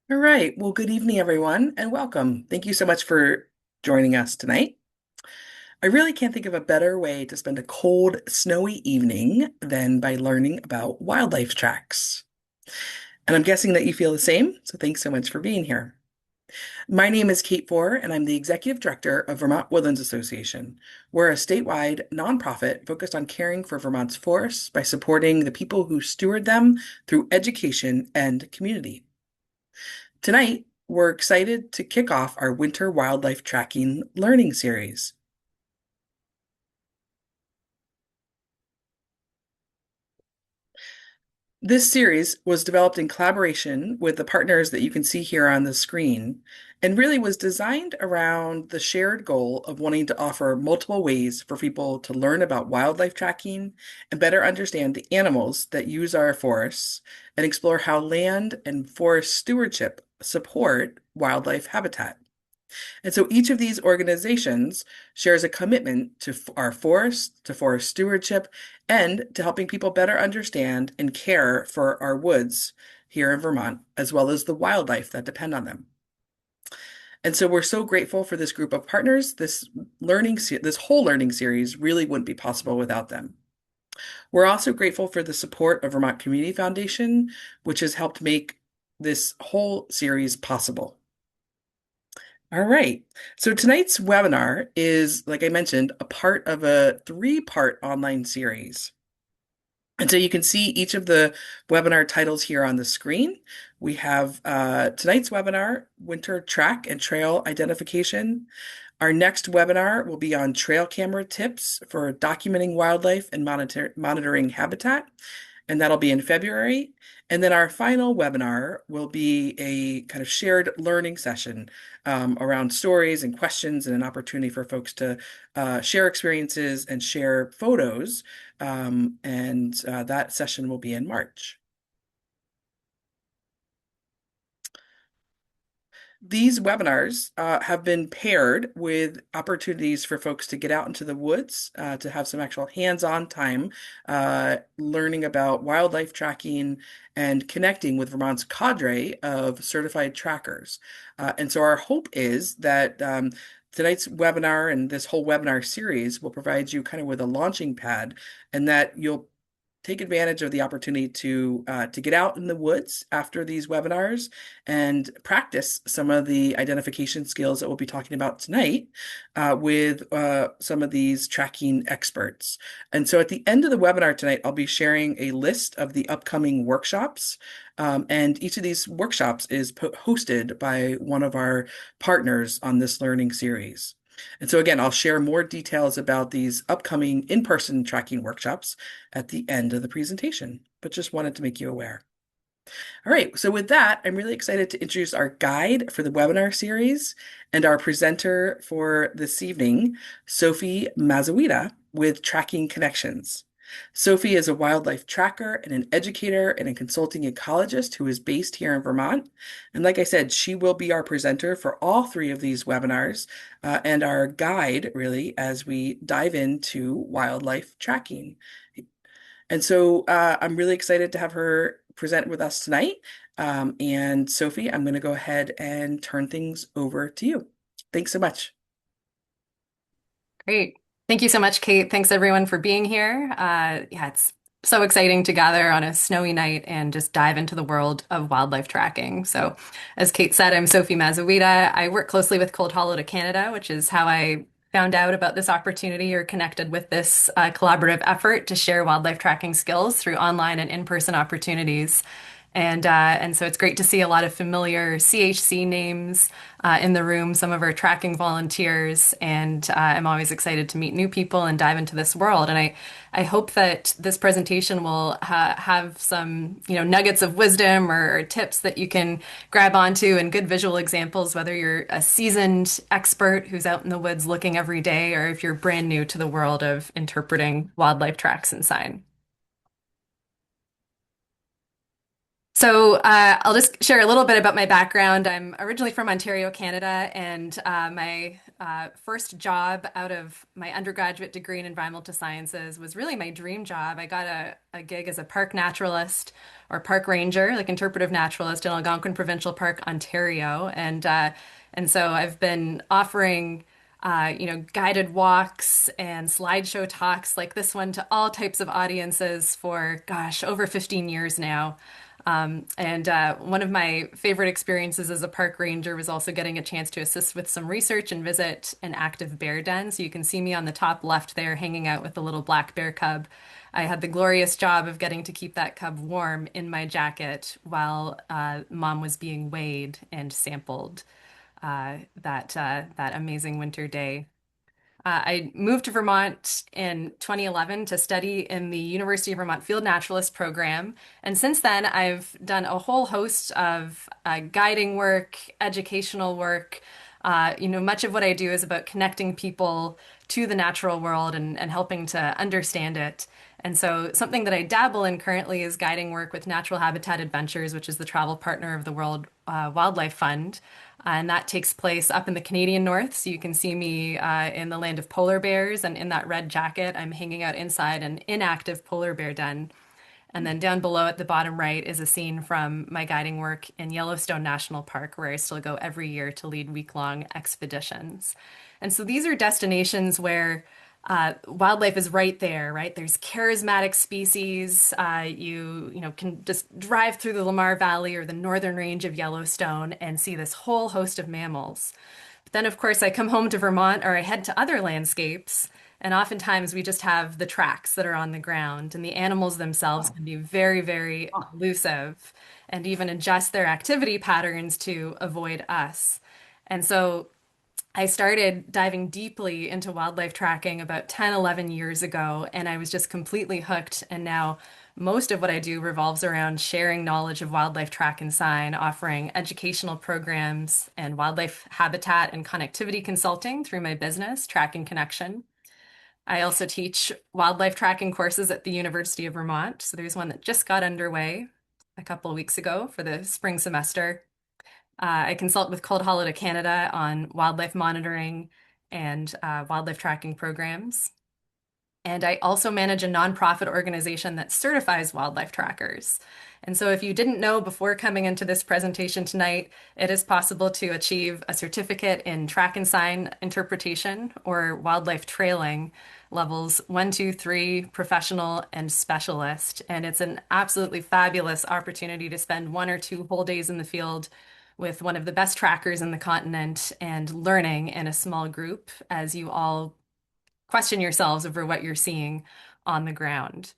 All right. Well, good evening, everyone, and welcome. Thank you so much for joining us tonight. I really can't think of a better way to spend a cold, snowy evening than by learning about wildlife tracks. And I'm guessing that you feel the same, so thanks so much for being here. My name is Kate Four, and I'm the Executive Director of Vermont Woodlands Association. We're a statewide nonprofit focused on caring for Vermont's forests by supporting the people who steward them through education and community. Tonight, we're excited to kick off our winter wildlife tracking learning series. This series was developed in collaboration with the partners that you can see here on the screen and really was designed around the shared goal of wanting to offer multiple ways for people to learn about wildlife tracking and better understand the animals that use our forests and explore how land and forest stewardship support wildlife habitat. And so each of these organizations shares a commitment to our forests, to forest stewardship, and to helping people better understand and care for our woods here in Vermont, as well as the wildlife that depend on them. And so we're so grateful for this group of partners. This whole learning series really wouldn't be possible without them. We're also grateful for the support of Vermont Community Foundation, which has helped make this whole series possible. All right. So tonight's webinar is, like I mentioned, a part of a three-part online series. And so you can see each of the webinar titles here on the screen. We have tonight's webinar, Winter Track and Trail Identification. Our next webinar will be on trail camera tips for documenting wildlife and monitoring habitat, and that'll be in February. And then our final webinar will be a kind of shared learning session around stories and questions and an opportunity for folks to share experiences and share photos. And that session will be in March. These webinars have been paired with opportunities for folks to get out into the woods, to have some actual hands-on time learning about wildlife tracking and connecting with Vermont's cadre of certified trackers. And so our hope is that tonight's webinar and this whole webinar series will provide you kind of with a launching pad and that you'll take advantage of the opportunity to get out in the woods after these webinars and practice some of the identification skills that we'll be talking about tonight with some of these tracking experts. And so at the end of the webinar tonight, I'll be sharing a list of the upcoming workshops. And each of these workshops is hosted by one of our partners on this learning series. And so again, I'll share more details about these upcoming in-person tracking workshops at the end of the presentation, but just wanted to make you aware. All right, so with that, I'm really excited to introduce our guide for the webinar series and our presenter for this evening, Sophie Mazowita with Tracking Connections. Sophie is a wildlife tracker and an educator and a consulting ecologist who is based here in Vermont. And like I said, she will be our presenter for all three of these webinars and our guide, really, as we dive into wildlife tracking. And so I'm really excited to have her present with us tonight. And Sophie, I'm going to go ahead and turn things over to you. Thanks so much. Great. Thank you so much, Kate. Thanks everyone for being here. Yeah, it's so exciting to gather on a snowy night and just dive into the world of wildlife tracking. So, as Kate said, I'm Sophie Mazowita. I work closely with Cold Hollow to Canada, which is how I found out about this opportunity or connected with this collaborative effort to share wildlife tracking skills through online and in-person opportunities. And so it's great to see a lot of familiar CHC names in the room, some of our tracking volunteers, and I'm always excited to meet new people and dive into this world. And I hope that this presentation will have some, nuggets of wisdom or tips that you can grab onto and good visual examples, whether you're a seasoned expert who's out in the woods looking every day, or if you're brand new to the world of interpreting wildlife tracks and sign. I'll just share a little bit about my background. I'm originally from Ontario, Canada, and my first job out of my undergraduate degree in environmental sciences was really my dream job. I got a gig as a park naturalist or park ranger, like interpretive naturalist in Algonquin Provincial Park, Ontario, and so I've been offering guided walks and slideshow talks like this one to all types of audiences for, gosh, over 15 years now. And One of my favorite experiences as a park ranger was also getting a chance to assist with some research and visit an active bear den. So you can see me on the top left there hanging out with the little black bear cub. I had the glorious job of getting to keep that cub warm in my jacket while mom was being weighed and sampled that amazing winter day. I moved to Vermont in 2011 to study in the University of Vermont Field Naturalist program. And since then, I've done a whole host of guiding work, educational work. Much of what I do is about connecting people to the natural world and helping to understand it. And so, something that I dabble in currently is guiding work with Natural Habitat Adventures, which is the travel partner of the World Wildlife Fund. And that takes place up in the Canadian North. So you can see me in the land of polar bears. And in that red jacket, I'm hanging out inside an inactive polar bear den. And then down below at the bottom right is a scene from my guiding work in Yellowstone National Park, where I still go every year to lead week-long expeditions. And so these are destinations where wildlife is right there, right? There's charismatic species. You can just drive through the Lamar Valley or the northern range of Yellowstone and see this whole host of mammals. But then, of course, I come home to Vermont or I head to other landscapes, and oftentimes we just have the tracks that are on the ground, and the animals themselves can be very, very elusive and even adjust their activity patterns to avoid us. And so I started diving deeply into wildlife tracking about 10, 11 years ago, and I was just completely hooked. And now most of what I do revolves around sharing knowledge of wildlife track and sign, offering educational programs and wildlife habitat and connectivity consulting through my business, Track and Connection. I also teach wildlife tracking courses at the University of Vermont. So there's one that just got underway a couple of weeks ago for the spring semester. I consult with Cold Hollow to Canada on wildlife monitoring and wildlife tracking programs. And I also manage a nonprofit organization that certifies wildlife trackers. And so, if you didn't know before coming into this presentation tonight, it is possible to achieve a certificate in track and sign interpretation or wildlife trailing levels 1, 2, 3, professional, and specialist. And it's an absolutely fabulous opportunity to spend 1 or 2 whole days in the field with one of the best trackers in the continent and learning in a small group as you all question yourselves over what you're seeing on the ground.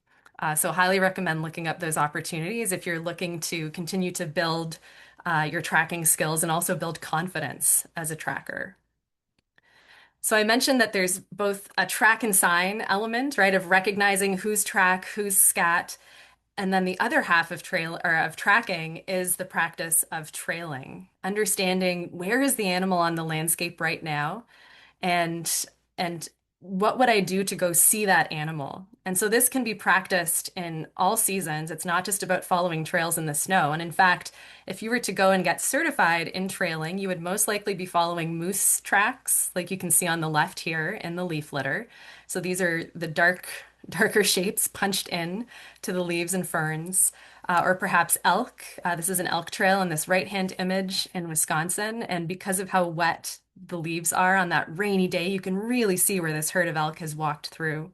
So highly recommend looking up those opportunities if you're looking to continue to build your tracking skills and also build confidence as a tracker. So I mentioned that there's both a track and sign element, right, of recognizing who's track, who's scat, and then the other half of trail or of tracking is the practice of trailing, understanding where is the animal on the landscape right now, and and what would I do to go see that animal? And so this can be practiced in all seasons. It's not just about following trails in the snow. And in fact, if you were to go and get certified in trailing, you would most likely be following moose tracks, like you can see on the left here in the leaf litter. So these are the darker shapes punched in to the leaves and ferns. Or perhaps elk. This is an elk trail in this right-hand image in Wisconsin. And because of how wet the leaves are on that rainy day, you can really see where this herd of elk has walked through.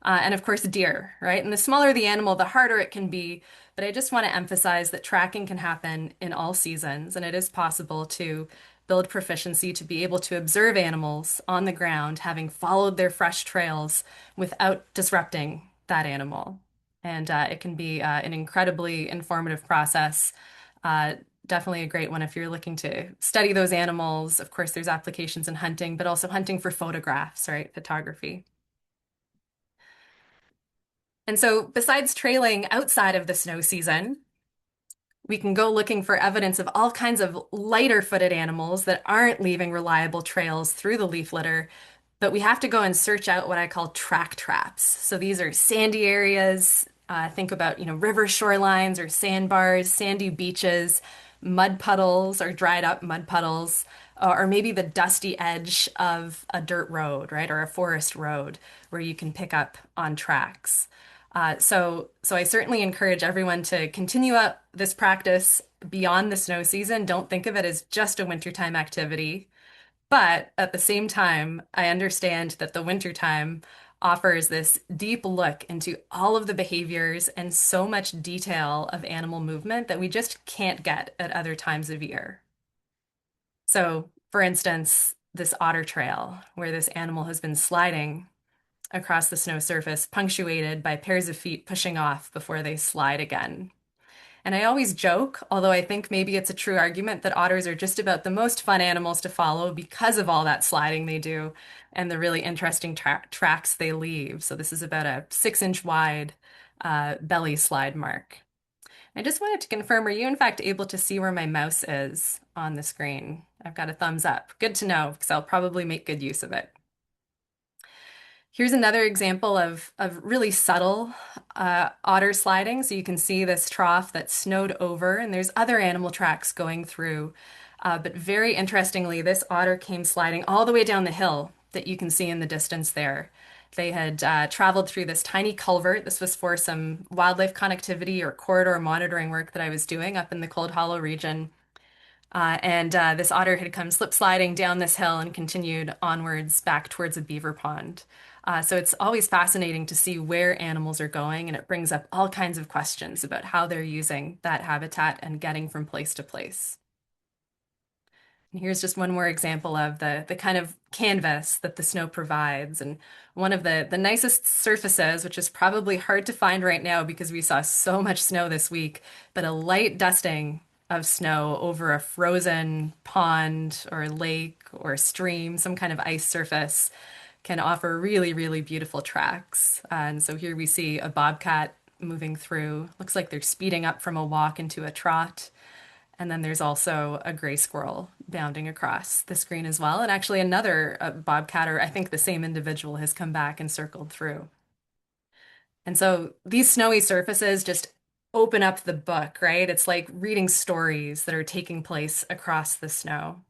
And of course, deer, right? And the smaller the animal, the harder it can be. But I just want to emphasize that tracking can happen in all seasons, and it is possible to build proficiency to be able to observe animals on the ground, having followed their fresh trails without disrupting that animal. And it can be an incredibly informative process. Uh, Definitely a great one if you're looking to study those animals. Of course, there's applications in hunting, but also hunting for photographs, right? Photography. And so, besides trailing outside of the snow season, we can go looking for evidence of all kinds of lighter footed animals that aren't leaving reliable trails through the leaf litter, but we have to go and search out what I call track traps. So these are sandy areas, Think about, river shorelines or sandbars, sandy beaches, mud puddles or dried up mud puddles, or maybe the dusty edge of a dirt road, right, or a forest road where you can pick up on tracks. So I certainly encourage everyone to continue up this practice beyond the snow season. Don't think of it as just a wintertime activity. But at the same time, I understand that the wintertime offers this deep look into all of the behaviors and so much detail of animal movement that we just can't get at other times of year. So, for instance, this otter trail, where this animal has been sliding across the snow surface, punctuated by pairs of feet pushing off before they slide again. And I always joke, although I think maybe it's a true argument, that otters are just about the most fun animals to follow because of all that sliding they do and the really interesting tracks they leave. So this is about a 6-inch wide belly slide mark. I just wanted to confirm, are you in fact able to see where my mouse is on the screen? I've got a thumbs up. Good to know, because I'll probably make good use of it. Here's another example of really subtle otter sliding. So you can see this trough that's snowed over, and there's other animal tracks going through. But very interestingly, this otter came sliding all the way down the hill that you can see in the distance there. They had traveled through this tiny culvert. This was for some wildlife connectivity or corridor monitoring work that I was doing up in the Cold Hollow region. And this otter had come slip sliding down this hill and continued onwards back towards a beaver pond. So it's always fascinating to see where animals are going, and it brings up all kinds of questions about how they're using that habitat and getting from place to place. And here's just one more example of the kind of canvas that the snow provides. And one of the nicest surfaces, which is probably hard to find right now because we saw so much snow this week, but a light dusting of snow over a frozen pond or lake or stream, some kind of ice surface, can offer really, really beautiful tracks. And so here we see a bobcat moving through. Looks like they're speeding up from a walk into a trot. And then there's also a gray squirrel bounding across the screen as well. And actually, another bobcat, or I think the same individual, has come back and circled through. And so these snowy surfaces just open up the book, right? It's like reading stories that are taking place across the snow.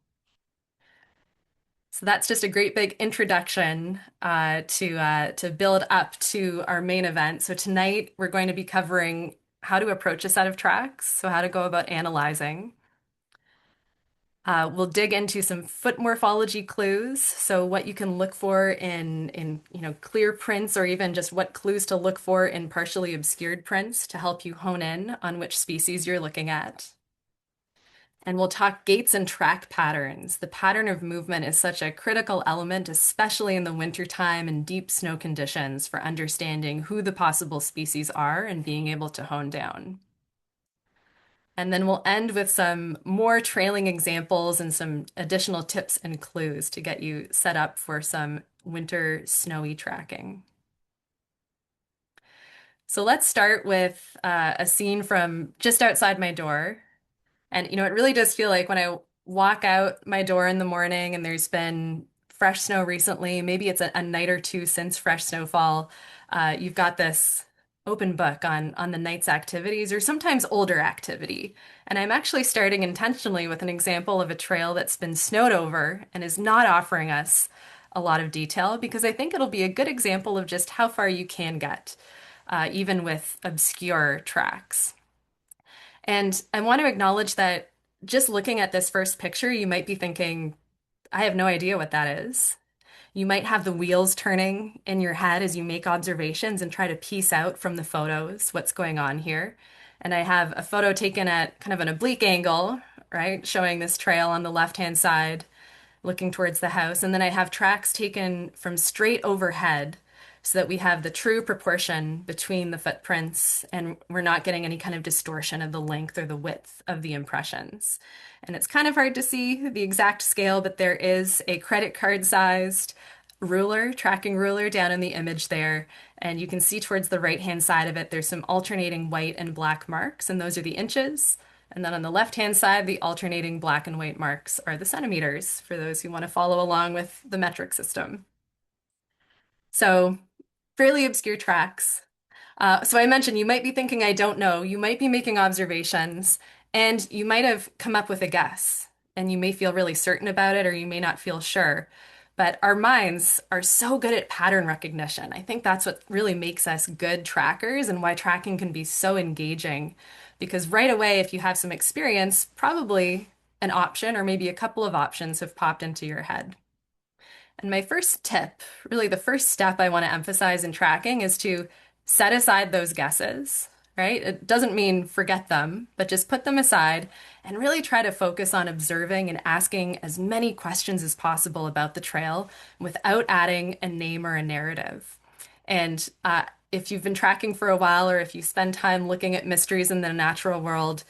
So that's just a great big introduction to build up to our main event. So tonight we're going to be covering how to approach a set of tracks, so how to go about analyzing. We'll dig into some foot morphology clues, so what you can look for in clear prints, or even just what clues to look for in partially obscured prints to help you hone in on which species you're looking at. And we'll talk gaits and track patterns. The pattern of movement is such a critical element, especially in the wintertime and deep snow conditions, for understanding who the possible species are and being able to hone down. And then we'll end with some more trailing examples and some additional tips and clues to get you set up for some winter snowy tracking. So let's start with a scene from just outside my door. And, it really does feel like when I walk out my door in the morning and there's been fresh snow recently, maybe it's a night or two since fresh snowfall, you've got this open book on the night's activities or sometimes older activity. And I'm actually starting intentionally with an example of a trail that's been snowed over and is not offering us a lot of detail because I think it'll be a good example of just how far you can get, even with obscure tracks. And I want to acknowledge that just looking at this first picture, you might be thinking, I have no idea what that is. You might have the wheels turning in your head as you make observations and try to piece out from the photos what's going on here. And I have a photo taken at kind of an oblique angle, right, showing this trail on the left-hand side, looking towards the house. And then I have tracks taken from straight overhead so that we have the true proportion between the footprints and we're not getting any kind of distortion of the length or the width of the impressions. And it's kind of hard to see the exact scale, but there is a credit card sized ruler, tracking ruler down in the image there. And you can see towards the right-hand side of it, there's some alternating white and black marks, and those are the inches. And then on the left-hand side, the alternating black and white marks are the centimeters for those who want to follow along with the metric system. So fairly obscure tracks. So I mentioned you might be thinking, I don't know. You might be making observations and you might have come up with a guess and you may feel really certain about it or you may not feel sure. But our minds are so good at pattern recognition. I think that's what really makes us good trackers and why tracking can be so engaging. Because right away, if you have some experience, probably an option or maybe a couple of options have popped into your head. And my first tip, really the first step I want to emphasize in tracking is to set aside those guesses, right? It doesn't mean forget them, but just put them aside and really try to focus on observing and asking as many questions as possible about the trail without adding a name or a narrative. And if you've been tracking for a while or if you spend time looking at mysteries in the natural world,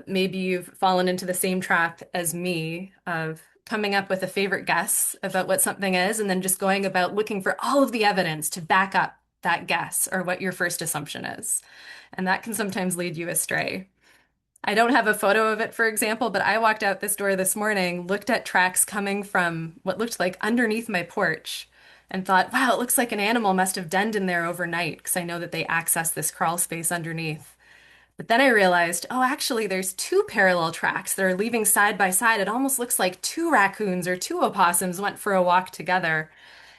maybe you've fallen into the same trap as me of coming up with a favorite guess about what something is and then just going about looking for all of the evidence to back up that guess or what your first assumption is. And that can sometimes lead you astray. I don't have a photo of it, for example, but I walked out this door this morning, looked at tracks coming from what looked like underneath my porch, and thought, wow, it looks like an animal must have denned in there overnight because I know that they access this crawl space underneath. But then I realized, oh, actually, there's two parallel tracks that are leaving side by side. It almost looks like two raccoons or two opossums went for a walk together.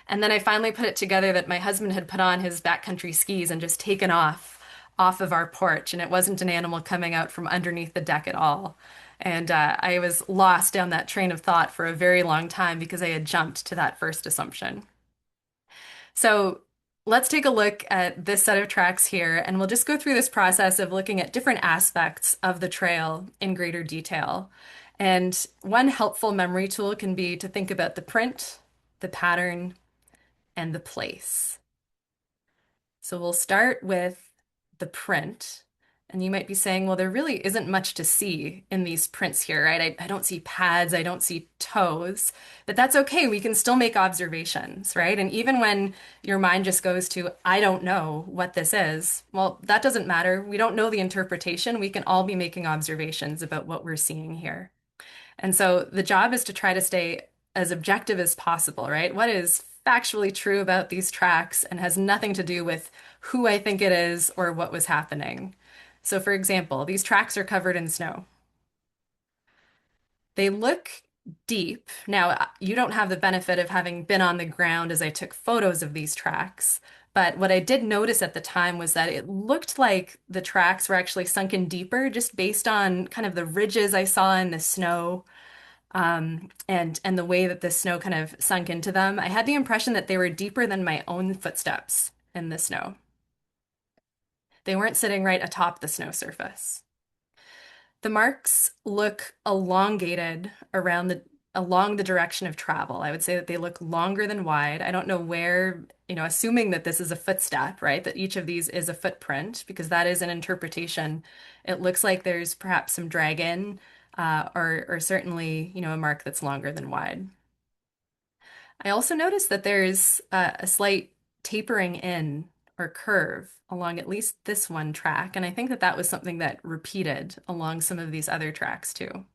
And then I finally put it together that my husband had put on his backcountry skis and just taken off of our porch, and it wasn't an animal coming out from underneath the deck at all. And I was lost down that train of thought for a very long time because I had jumped to that first assumption. So let's take a look at this set of tracks here, and we'll just go through this process of looking at different aspects of the trail in greater detail. And one helpful memory tool can be to think about the print, the pattern, and the place. So we'll start with the print. And you might be saying, well, there really isn't much to see in these prints here, right? I don't see pads, I don't see toes, but that's okay. We can still make observations, right? And even when your mind just goes to, I don't know what this is, well, that doesn't matter. We don't know the interpretation. We can all be making observations about what we're seeing here. And so the job is to try to stay as objective as possible, right? What is factually true about these tracks and has nothing to do with who I think it is or what was happening. So, for example, these tracks are covered in snow. They look deep. Now, you don't have the benefit of having been on the ground as I took photos of these tracks. But what I did notice at the time was that it looked like the tracks were actually sunken deeper just based on kind of the ridges I saw in the snow and the way that the snow kind of sunk into them. I had the impression that they were deeper than my own footsteps in the snow. They weren't sitting right atop the snow surface. The marks look elongated along the direction of travel. I would say that they look longer than wide. I don't know where, assuming that this is a footstep, right? That each of these is a footprint, because that is an interpretation. It looks like there's perhaps some drag in, or certainly, a mark that's longer than wide. I also noticed that there's a slight tapering in or curve along at least this one track, and I think that that was something that repeated along some of these other tracks too.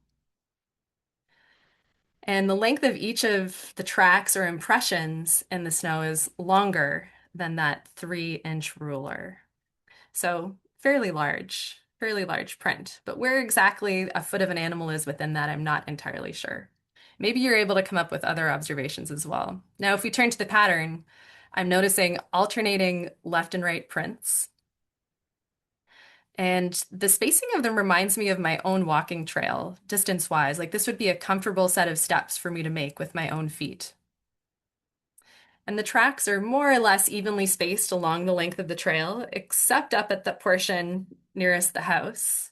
And the length of each of the tracks or impressions in the snow is longer than that 3-inch ruler. So fairly large print. But where exactly a foot of an animal is within that, I'm not entirely sure. Maybe you're able to come up with other observations as well. Now, if we turn to the pattern, I'm noticing alternating left and right prints. And the spacing of them reminds me of my own walking trail, distance-wise. Like this would be a comfortable set of steps for me to make with my own feet. And the tracks are more or less evenly spaced along the length of the trail, except up at the portion nearest the house.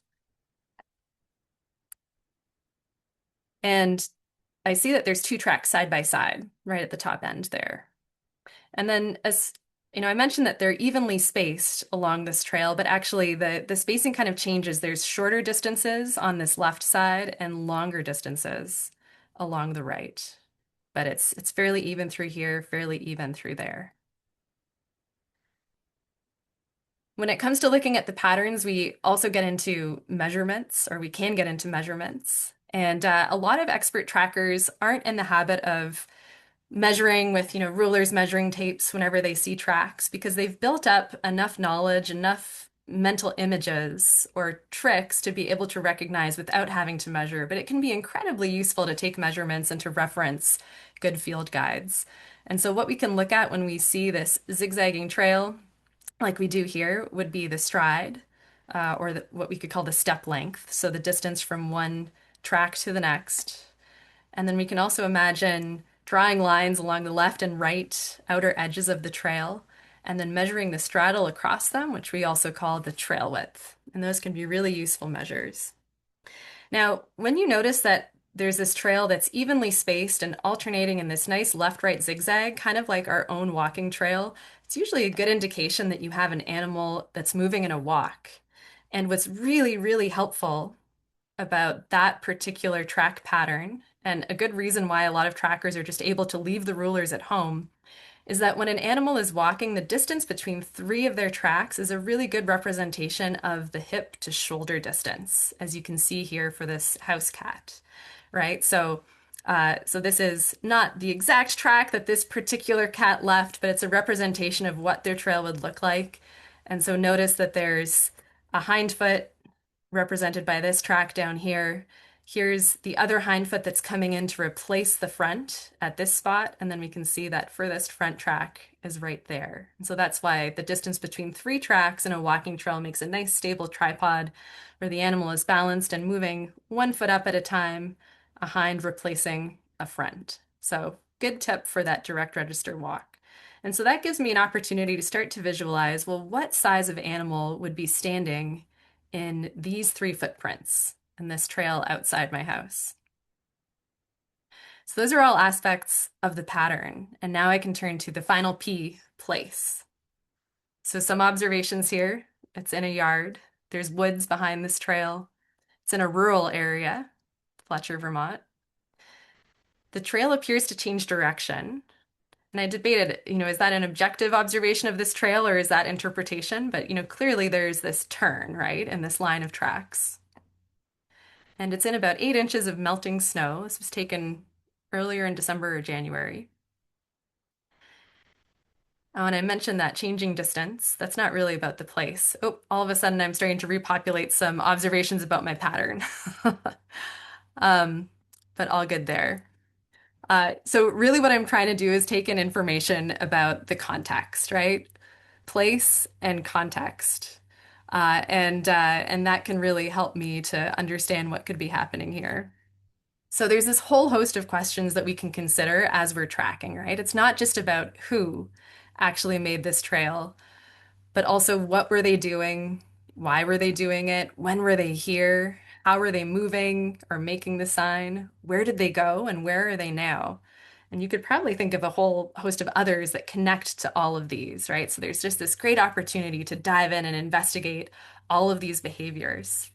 And I see that there's two tracks side by side right at the top end there. And then as I mentioned that they're evenly spaced along this trail, but actually the spacing kind of changes. There's shorter distances on this left side and longer distances along the right. But it's fairly even through here, fairly even through there. When it comes to looking at the patterns, we also get into measurements, or we can get into measurements. And a lot of expert trackers aren't in the habit of measuring with, rulers, measuring tapes whenever they see tracks because they've built up enough knowledge, enough mental images or tricks to be able to recognize without having to measure. But it can be incredibly useful to take measurements and to reference good field guides. And so what we can look at when we see this zigzagging trail, like we do here, would be the stride, or what we could call the step length. So the distance from one track to the next. And then we can also imagine drawing lines along the left and right outer edges of the trail, and then measuring the straddle across them, which we also call the trail width. And those can be really useful measures. Now, when you notice that there's this trail that's evenly spaced and alternating in this nice left-right zigzag, kind of like our own walking trail, it's usually a good indication that you have an animal that's moving in a walk. And what's really, really helpful about that particular track pattern, and a good reason why a lot of trackers are just able to leave the rulers at home, is that when an animal is walking, the distance between three of their tracks is a really good representation of the hip to shoulder distance, as you can see here for this house cat, right? So this is not the exact track that this particular cat left, but it's a representation of what their trail would look like. And so notice that there's a hind foot represented by this track down here. Here's the other hind foot that's coming in to replace the front at this spot. And then we can see that furthest front track is right there. And so that's why the distance between three tracks in a walking trail makes a nice stable tripod where the animal is balanced and moving one foot up at a time, a hind replacing a front. So good tip for that direct register walk. And so that gives me an opportunity to start to visualize, well, what size of animal would be standing in these three footprints in this trail outside my house. So those are all aspects of the pattern. And now I can turn to the final P, place. So some observations here. It's in a yard. There's woods behind this trail. It's in a rural area, Fletcher, Vermont. The trail appears to change direction. And I debated, is that an objective observation of this trail or is that interpretation? But, clearly there's this turn, right, in this line of tracks. And it's in about 8 inches of melting snow. This was taken earlier in December or January. Oh, and I mentioned that changing distance. That's not really about the place. Oh, all of a sudden I'm starting to repopulate some observations about my pattern. Um, but all good there. So really what I'm trying to do is take in information about the context, right? Place and context. And that can really help me to understand what could be happening here. So there's this whole host of questions that we can consider as we're tracking, right? It's not just about who actually made this trail, but also what were they doing? Why were they doing it? When were they here? How were they moving or making the sign? Where did they go and where are they now? And you could probably think of a whole host of others that connect to all of these, right? So there's just this great opportunity to dive in and investigate all of these behaviors.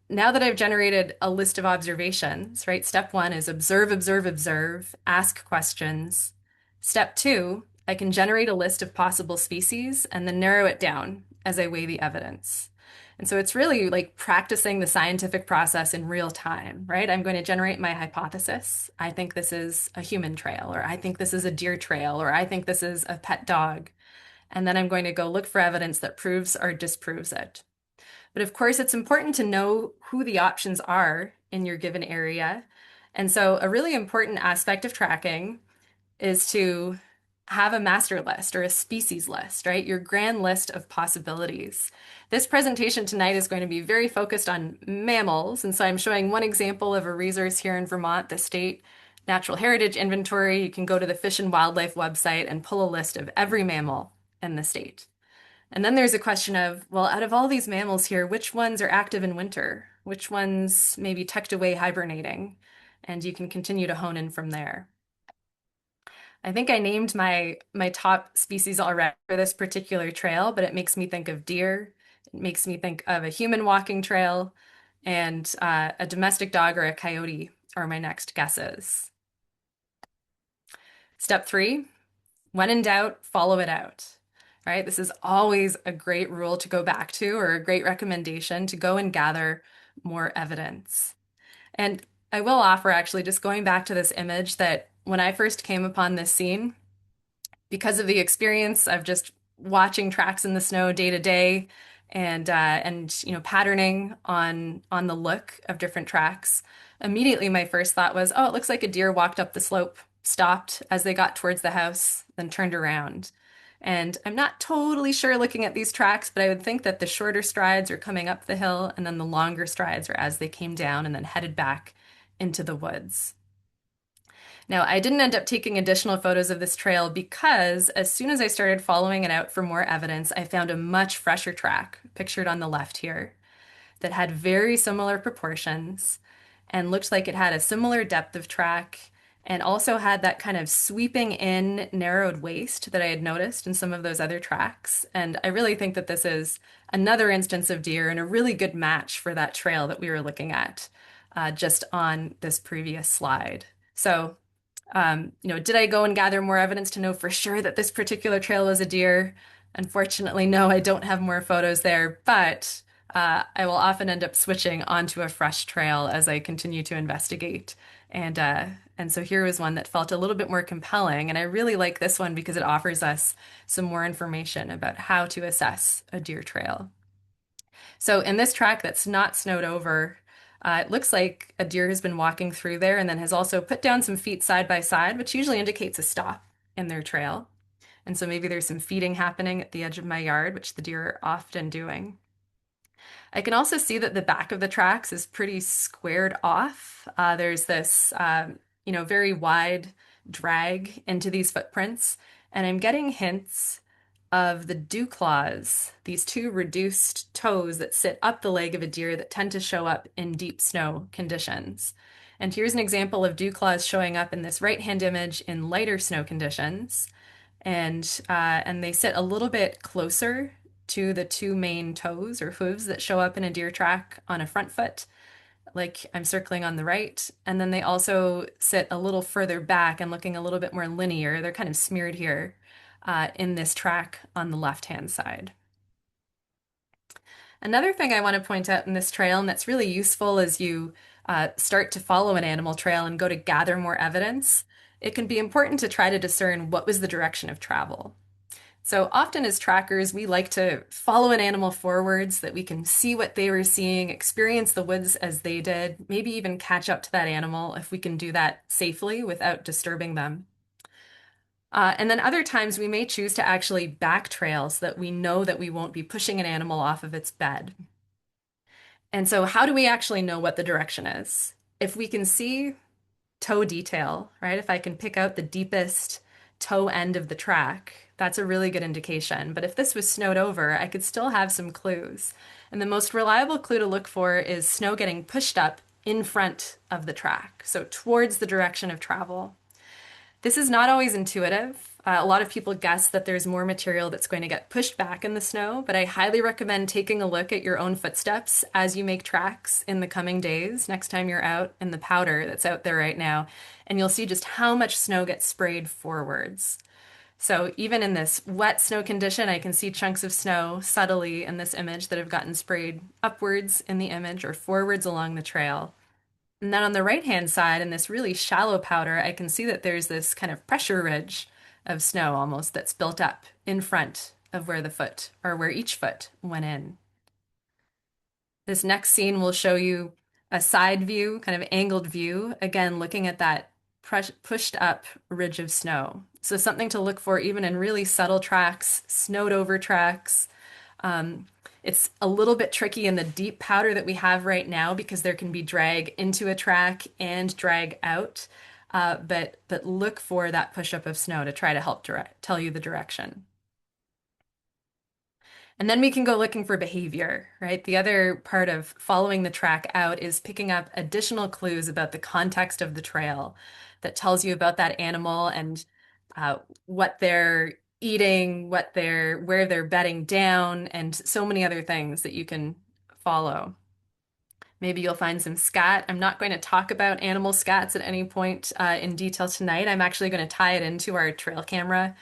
Now that I've generated a list of observations, right? Step one is observe, observe, observe, ask questions. Step two, I can generate a list of possible species and then narrow it down as I weigh the evidence. And so it's really like practicing the scientific process in real time, right? I'm going to generate my hypothesis. I think this is a human trail, or I think this is a deer trail, or I think this is a pet dog. And then I'm going to go look for evidence that proves or disproves it. But of course, it's important to know who the options are in your given area. And so a really important aspect of tracking is to have a master list or a species list, right? Your grand list of possibilities. This presentation tonight is going to be very focused on mammals. And so I'm showing one example of a resource here in Vermont, the state Natural Heritage Inventory. You can go to the Fish and Wildlife website and pull a list of every mammal in the state. And then there's a question of, well, out of all these mammals here, which ones are active in winter? Which ones may be tucked away hibernating? And you can continue to hone in from there. I think I named my top species already for this particular trail, but it makes me think of deer. It makes me think of a human walking trail, and a domestic dog or a coyote are my next guesses. Step three, when in doubt, follow it out. Right? This is always a great rule to go back to, or a great recommendation to go and gather more evidence. And I will offer, actually, just going back to this image, that when I first came upon this scene, because of the experience of just watching tracks in the snow day to day and patterning on the look of different tracks, immediately my first thought was, oh, it looks like a deer walked up the slope, stopped as they got towards the house, then turned around. And I'm not totally sure looking at these tracks, but I would think that the shorter strides are coming up the hill, and then the longer strides are as they came down and then headed back into the woods. Now, I didn't end up taking additional photos of this trail because as soon as I started following it out for more evidence, I found a much fresher track pictured on the left here that had very similar proportions and looked like it had a similar depth of track and also had that kind of sweeping in narrowed waist that I had noticed in some of those other tracks. And I really think that this is another instance of deer and a really good match for that trail that we were looking at just on this previous slide. So did I go and gather more evidence to know for sure that this particular trail was a deer? Unfortunately, no, I don't have more photos there, but I will often end up switching onto a fresh trail as I continue to investigate. And so here was one that felt a little bit more compelling, and I really like this one because it offers us some more information about how to assess a deer trail. So in this track that's not snowed over, it looks like a deer has been walking through there and then has also put down some feet side by side, which usually indicates a stop in their trail. And so maybe there's some feeding happening at the edge of my yard, which the deer are often doing. I can also see that the back of the tracks is pretty squared off. There's this, very wide drag into these footprints, and I'm getting hints of the dew claws, these two reduced toes that sit up the leg of a deer that tend to show up in deep snow conditions. And here's an example of dew claws showing up in this right-hand image in lighter snow conditions. And they sit a little bit closer to the two main toes or hooves that show up in a deer track on a front foot, like I'm circling on the right. And then they also sit a little further back and looking a little bit more linear. They're kind of smeared here in this track on the left-hand side. Another thing I want to point out in this trail, and that's really useful as you start to follow an animal trail and go to gather more evidence, it can be important to try to discern what was the direction of travel. So often as trackers, we like to follow an animal forwards so that we can see what they were seeing, experience the woods as they did, maybe even catch up to that animal if we can do that safely without disturbing them. And then other times we may choose to actually back trail so that we know that we won't be pushing an animal off of its bed. And so how do we actually know what the direction is? If we can see toe detail, right? If I can pick out the deepest toe end of the track, that's a really good indication. But if this was snowed over, I could still have some clues. And the most reliable clue to look for is snow getting pushed up in front of the track, so towards the direction of travel. This is not always intuitive. A lot of people guess that there's more material that's going to get pushed back in the snow, but I highly recommend taking a look at your own footsteps as you make tracks in the coming days, next time you're out in the powder that's out there right now, and you'll see just how much snow gets sprayed forwards. So even in this wet snow condition, I can see chunks of snow subtly in this image that have gotten sprayed upwards in the image or forwards along the trail. And then on the right-hand side, in this really shallow powder, I can see that there's this kind of pressure ridge of snow almost that's built up in front of where the foot or where each foot went in. This next scene will show you a side view, kind of angled view, again, looking at that pushed up ridge of snow. So something to look for even in really subtle tracks, snowed over tracks. Um, it's a little bit tricky in the deep powder that we have right now because there can be drag into a track and drag out. But look for that push up of snow to try to help tell you the direction. And then we can go looking for behavior, right? The other part of following the track out is picking up additional clues about the context of the trail that tells you about that animal and what they're eating, where they're bedding down, and so many other things that you can follow. Maybe you'll find some scat. I'm not going to talk about animal scats at any point in detail tonight. I'm actually going to tie it into our trail camera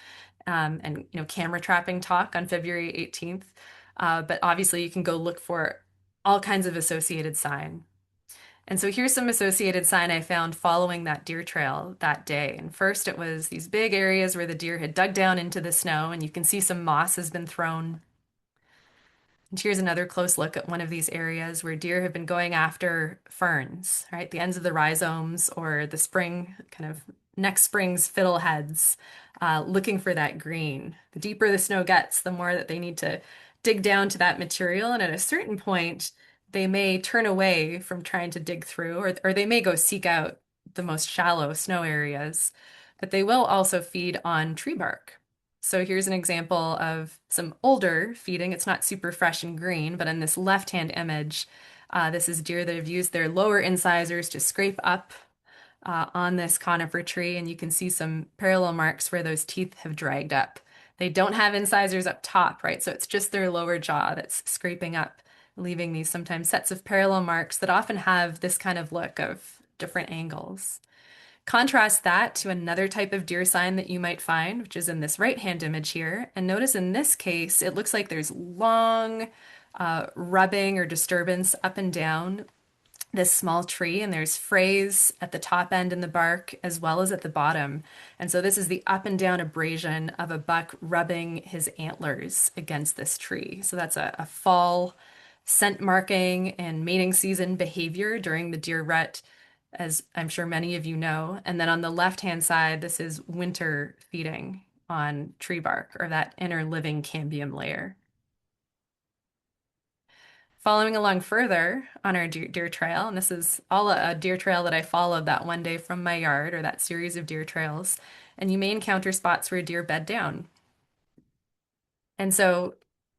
and camera trapping talk on February 18th. But obviously, you can go look for all kinds of associated sign. And so here's some associated sign I found following that deer trail that day. And first, it was these big areas where the deer had dug down into the snow, and you can see some moss has been thrown. And here's another close look at one of these areas where deer have been going after ferns, right? The ends of the rhizomes or the spring, kind of next spring's fiddleheads, looking for that green. The deeper the snow gets, the more that they need to dig down to that material. And at a certain point, they may turn away from trying to dig through, or they may go seek out the most shallow snow areas, but they will also feed on tree bark. So here's an example of some older feeding. It's not super fresh and green, but in this left-hand image, this is deer that have used their lower incisors to scrape up on this conifer tree, and you can see some parallel marks where those teeth have dragged up. They don't have incisors up top, right? So it's just their lower jaw that's scraping up, leaving these sometimes sets of parallel marks that often have this kind of look of different angles. Contrast that to another type of deer sign that you might find, which is in this right-hand image here. And notice in this case, it looks like there's long rubbing or disturbance up and down this small tree, and there's frays at the top end in the bark as well as at the bottom. And so this is the up and down abrasion of a buck rubbing his antlers against this tree. So that's a fall scent marking and mating season behavior during the deer rut, as I'm sure many of you know. And then on the left-hand side, this is winter feeding on tree bark or that inner living cambium layer. Following along further on our deer trail, and this is all a deer trail that I followed that one day from my yard, or that series of deer trails, and you may encounter spots where deer bed down. And so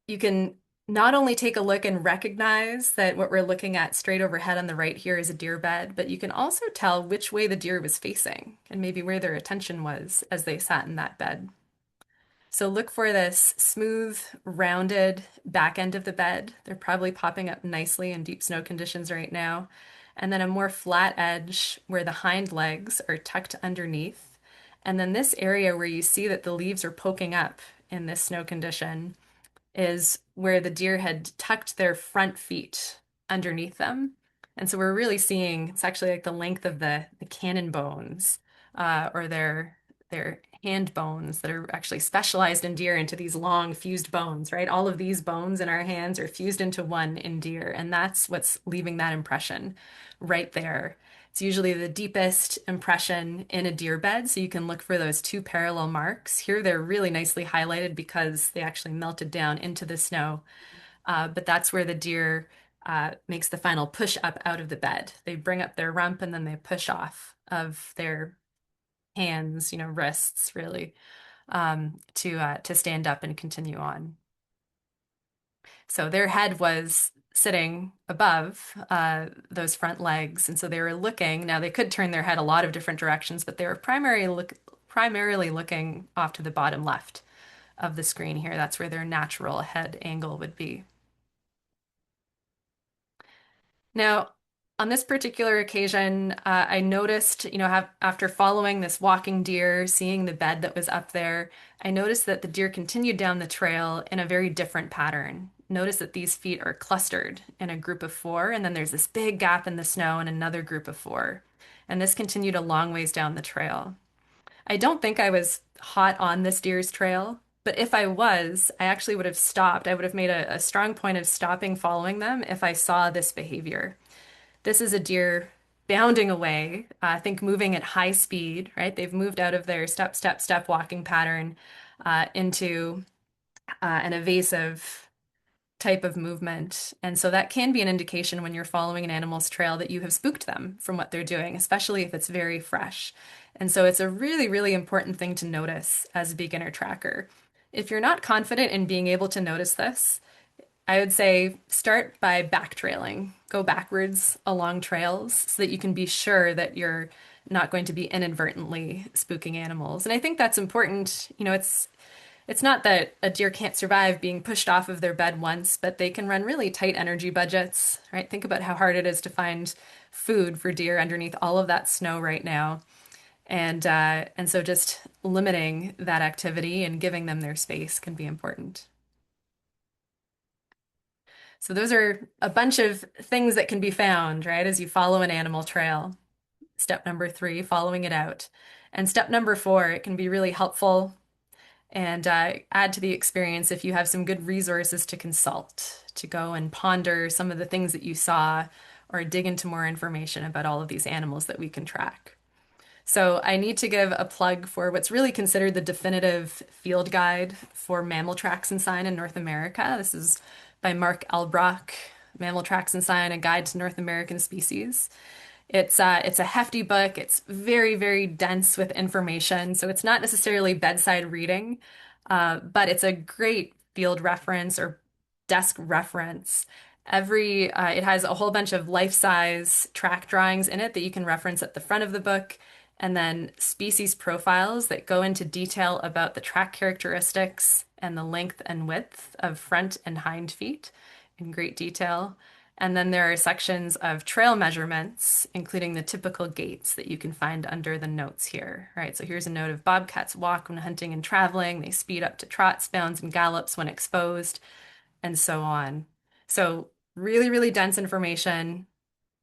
you can not only take a look and recognize that what we're looking at straight overhead on the right here is a deer bed, but you can also tell which way the deer was facing and maybe where their attention was as they sat in that bed. So look for this smooth, rounded back end of the bed. They're probably popping up nicely in deep snow conditions right now. And then a more flat edge where the hind legs are tucked underneath. And then this area where you see that the leaves are poking up in this snow condition is where the deer had tucked their front feet underneath them. And so we're really seeing it's actually like the length of the cannon bones or their hand bones that are actually specialized in deer into these long fused bones, right? All of these bones in our hands are fused into one in deer, and that's what's leaving that impression right there. It's usually the deepest impression in a deer bed, so you can look for those two parallel marks. Here they're really nicely highlighted because they actually melted down into the snow. But that's where the deer makes the final push up out of the bed. They bring up their rump and then they push off of their hands, wrists really, to stand up and continue on. So their head was sitting above those front legs, and so they were looking. Now they could turn their head a lot of different directions, but they were primarily looking off to the bottom left of the screen here. That's where their natural head angle would be. Now, on this particular occasion, I noticed, after following this walking deer, seeing the bed that was up there, I noticed that the deer continued down the trail in a very different pattern. Notice that these feet are clustered in a group of four, and then there's this big gap in the snow in another group of four. And this continued a long ways down the trail. I don't think I was hot on this deer's trail, but if I was, I actually would have stopped. I would have made a strong point of stopping following them if I saw this behavior. This is a deer bounding away, I think moving at high speed, right? They've moved out of their step, step, step walking pattern into an evasive type of movement. And so that can be an indication when you're following an animal's trail that you have spooked them from what they're doing, especially if it's very fresh. And so it's a really, really important thing to notice as a beginner tracker. If you're not confident in being able to notice this, I would say start by backtrailing. Go backwards along trails so that you can be sure that you're not going to be inadvertently spooking animals. And I think that's important. It's not that a deer can't survive being pushed off of their bed once, but they can run really tight energy budgets, right? Think about how hard it is to find food for deer underneath all of that snow right now. And so just limiting that activity and giving them their space can be important. So those are a bunch of things that can be found, right, as you follow an animal trail. Step number three, following it out. And step number four, it can be really helpful and add to the experience if you have some good resources to consult, to go and ponder some of the things that you saw or dig into more information about all of these animals that we can track. So I need to give a plug for what's really considered the definitive field guide for mammal tracks and sign in North America. This is by Mark Elbrock, Mammal Tracks and Sign, A Guide to North American Species. It's a hefty book. It's very, very dense with information. So it's not necessarily bedside reading, but it's a great field reference or desk reference. It has a whole bunch of life-size track drawings in it that you can reference at the front of the book, and then species profiles that go into detail about the track characteristics and the length and width of front and hind feet in great detail. And then there are sections of trail measurements, including the typical gaits that you can find under the notes here, right? So here's a note of bobcats walk when hunting and traveling. They speed up to trots, bounds, and gallops when exposed, and so on. So really, really dense information,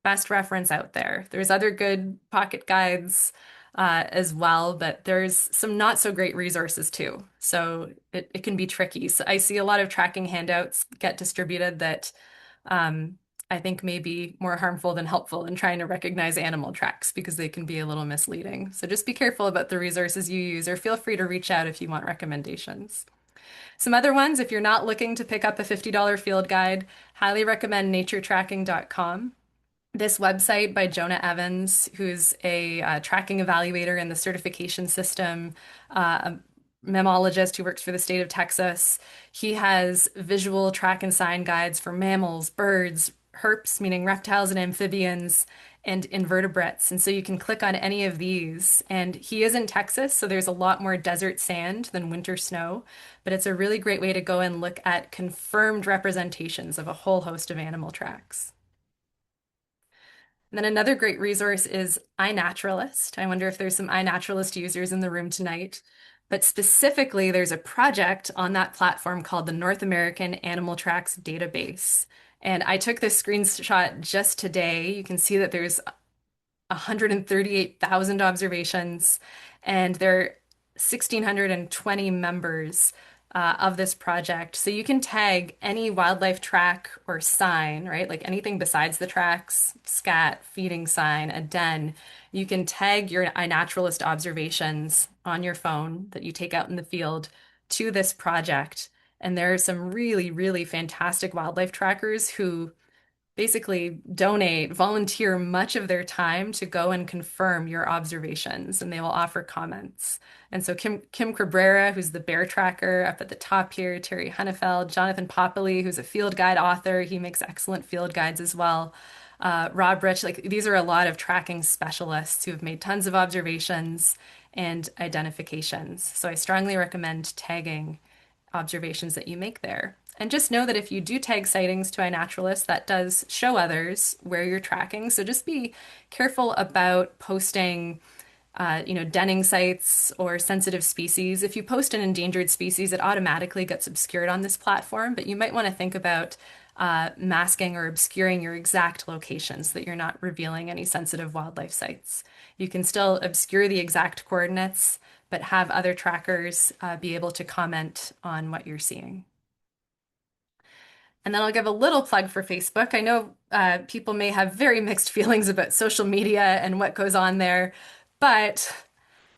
best reference out there. There's other good pocket guides as well, but there's some not so great resources too. So it can be tricky. So I see a lot of tracking handouts get distributed that I think may be more harmful than helpful in trying to recognize animal tracks because they can be a little misleading. So just be careful about the resources you use, or feel free to reach out if you want recommendations. Some other ones, if you're not looking to pick up a $50 field guide, highly recommend naturetracking.com. This website by Jonah Evans, who's a tracking evaluator in the certification system, a mammologist who works for the state of Texas. He has visual track and sign guides for mammals, birds, herps, meaning reptiles and amphibians, and invertebrates. And so you can click on any of these. And he is in Texas, so there's a lot more desert sand than winter snow. But it's a really great way to go and look at confirmed representations of a whole host of animal tracks. And then another great resource is iNaturalist. I wonder if there's some iNaturalist users in the room tonight. But specifically, there's a project on that platform called the North American Animal Tracks Database. And I took this screenshot just today. You can see that there's 138,000 observations, and there are 1,620 members of this project. So you can tag any wildlife track or sign, right? Like anything besides the tracks, scat, feeding sign, a den. You can tag your iNaturalist observations on your phone that you take out in the field to this project. And there are some really, really fantastic wildlife trackers who basically donate, volunteer much of their time to go and confirm your observations, and they will offer comments. And so Kim Cabrera, who's the bear tracker up at the top here, Terry Hunnefeld, Jonathan Popoli, who's a field guide author, he makes excellent field guides as well. Rob Rich, like these are a lot of tracking specialists who have made tons of observations and identifications. So I strongly recommend tagging observations that you make there. And just know that if you do tag sightings to iNaturalist, that does show others where you're tracking. So just be careful about posting, denning sites or sensitive species. If you post an endangered species, it automatically gets obscured on this platform, but you might want to think about masking or obscuring your exact location so that you're not revealing any sensitive wildlife sites. You can still obscure the exact coordinates, but have other trackers be able to comment on what you're seeing. And then I'll give a little plug for Facebook. I know people may have very mixed feelings about social media and what goes on there, but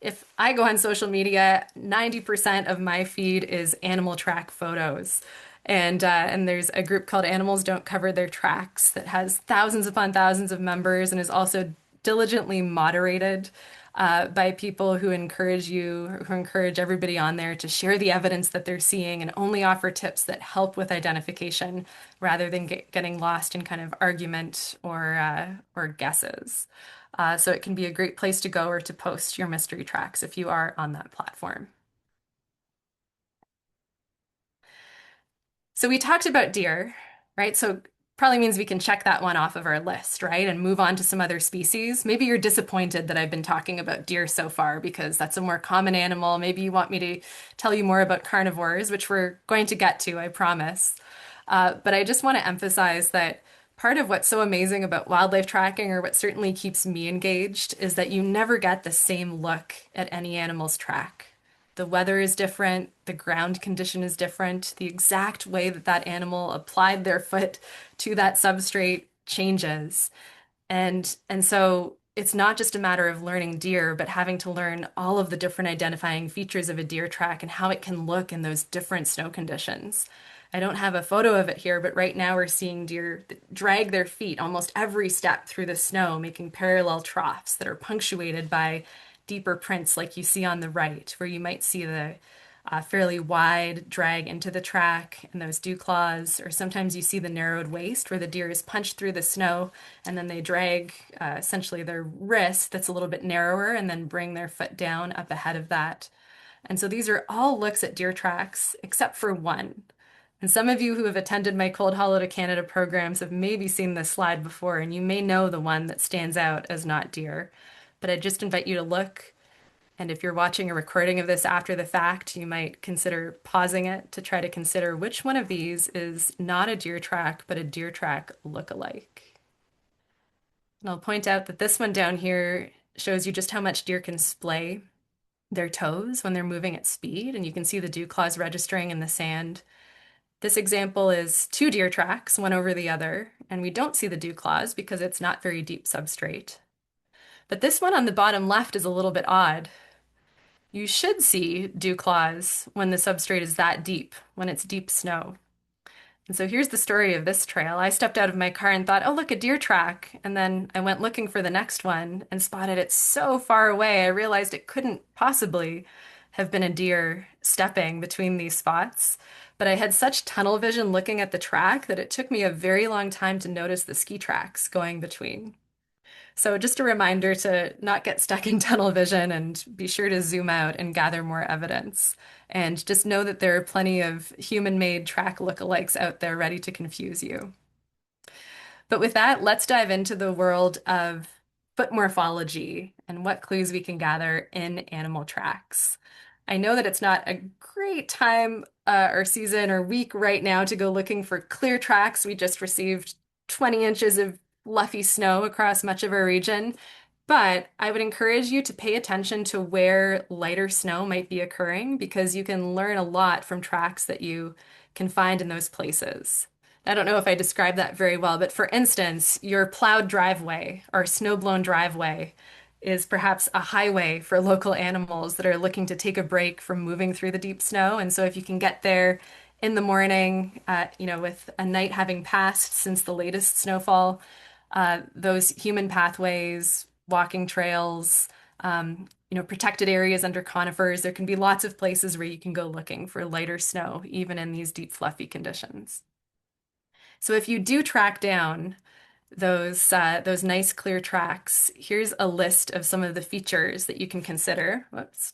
if I go on social media, 90% of my feed is animal track photos. And there's a group called Animals Don't Cover Their Tracks that has thousands upon thousands of members and is also diligently moderated by people who encourage everybody on there to share the evidence that they're seeing and only offer tips that help with identification rather than getting lost in kind of argument or guesses. So it can be a great place to go or to post your mystery tracks if you are on that platform. So we talked about deer, right? So probably means we can check that one off of our list, right? And move on to some other species. Maybe you're disappointed that I've been talking about deer so far because that's a more common animal. Maybe you want me to tell you more about carnivores, which we're going to get to, I promise. But I just want to emphasize that part of what's so amazing about wildlife tracking, or what certainly keeps me engaged, is that you never get the same look at any animal's track. The weather is different, the ground condition is different, the exact way that that animal applied their foot to that substrate changes. And so it's not just a matter of learning deer, but having to learn all of the different identifying features of a deer track and how it can look in those different snow conditions. I don't have a photo of it here, but right now we're seeing deer drag their feet almost every step through the snow, making parallel troughs that are punctuated by deeper prints like you see on the right, where you might see the fairly wide drag into the track and those dew claws, or sometimes you see the narrowed waist where the deer is punched through the snow and then they drag essentially their wrist that's a little bit narrower and then bring their foot down up ahead of that. And so these are all looks at deer tracks except for one. And some of you who have attended my Cold Hollow to Canada programs have maybe seen this slide before, and you may know the one that stands out as not deer. But I just invite you to look, and if you're watching a recording of this after the fact, you might consider pausing it to try to consider which one of these is not a deer track, but a deer track look-alike. And I'll point out that this one down here shows you just how much deer can splay their toes when they're moving at speed, and you can see the dew claws registering in the sand. This example is two deer tracks, one over the other, and we don't see the dew claws because it's not very deep substrate. But this one on the bottom left is a little bit odd. You should see dew claws when the substrate is that deep, when it's deep snow. And so here's the story of this trail. I stepped out of my car and thought, oh, look, a deer track. And then I went looking for the next one and spotted it so far away, I realized it couldn't possibly have been a deer stepping between these spots. But I had such tunnel vision looking at the track that it took me a very long time to notice the ski tracks going between. So just a reminder to not get stuck in tunnel vision and be sure to zoom out and gather more evidence. And just know that there are plenty of human-made track lookalikes out there ready to confuse you. But with that, let's dive into the world of foot morphology and what clues we can gather in animal tracks. I know that it's not a great time or season or week right now to go looking for clear tracks. We just received 20 inches of fluffy snow across much of our region. But I would encourage you to pay attention to where lighter snow might be occurring because you can learn a lot from tracks that you can find in those places. I don't know if I described that very well, but for instance, your plowed driveway or snow-blown driveway is perhaps a highway for local animals that are looking to take a break from moving through the deep snow. And so if you can get there in the morning, with a night having passed since the latest snowfall, those human pathways, walking trails, protected areas under conifers, there can be lots of places where you can go looking for lighter snow, even in these deep, fluffy conditions. So if you do track down those nice clear tracks, here's a list of some of the features that you can consider. Whoops.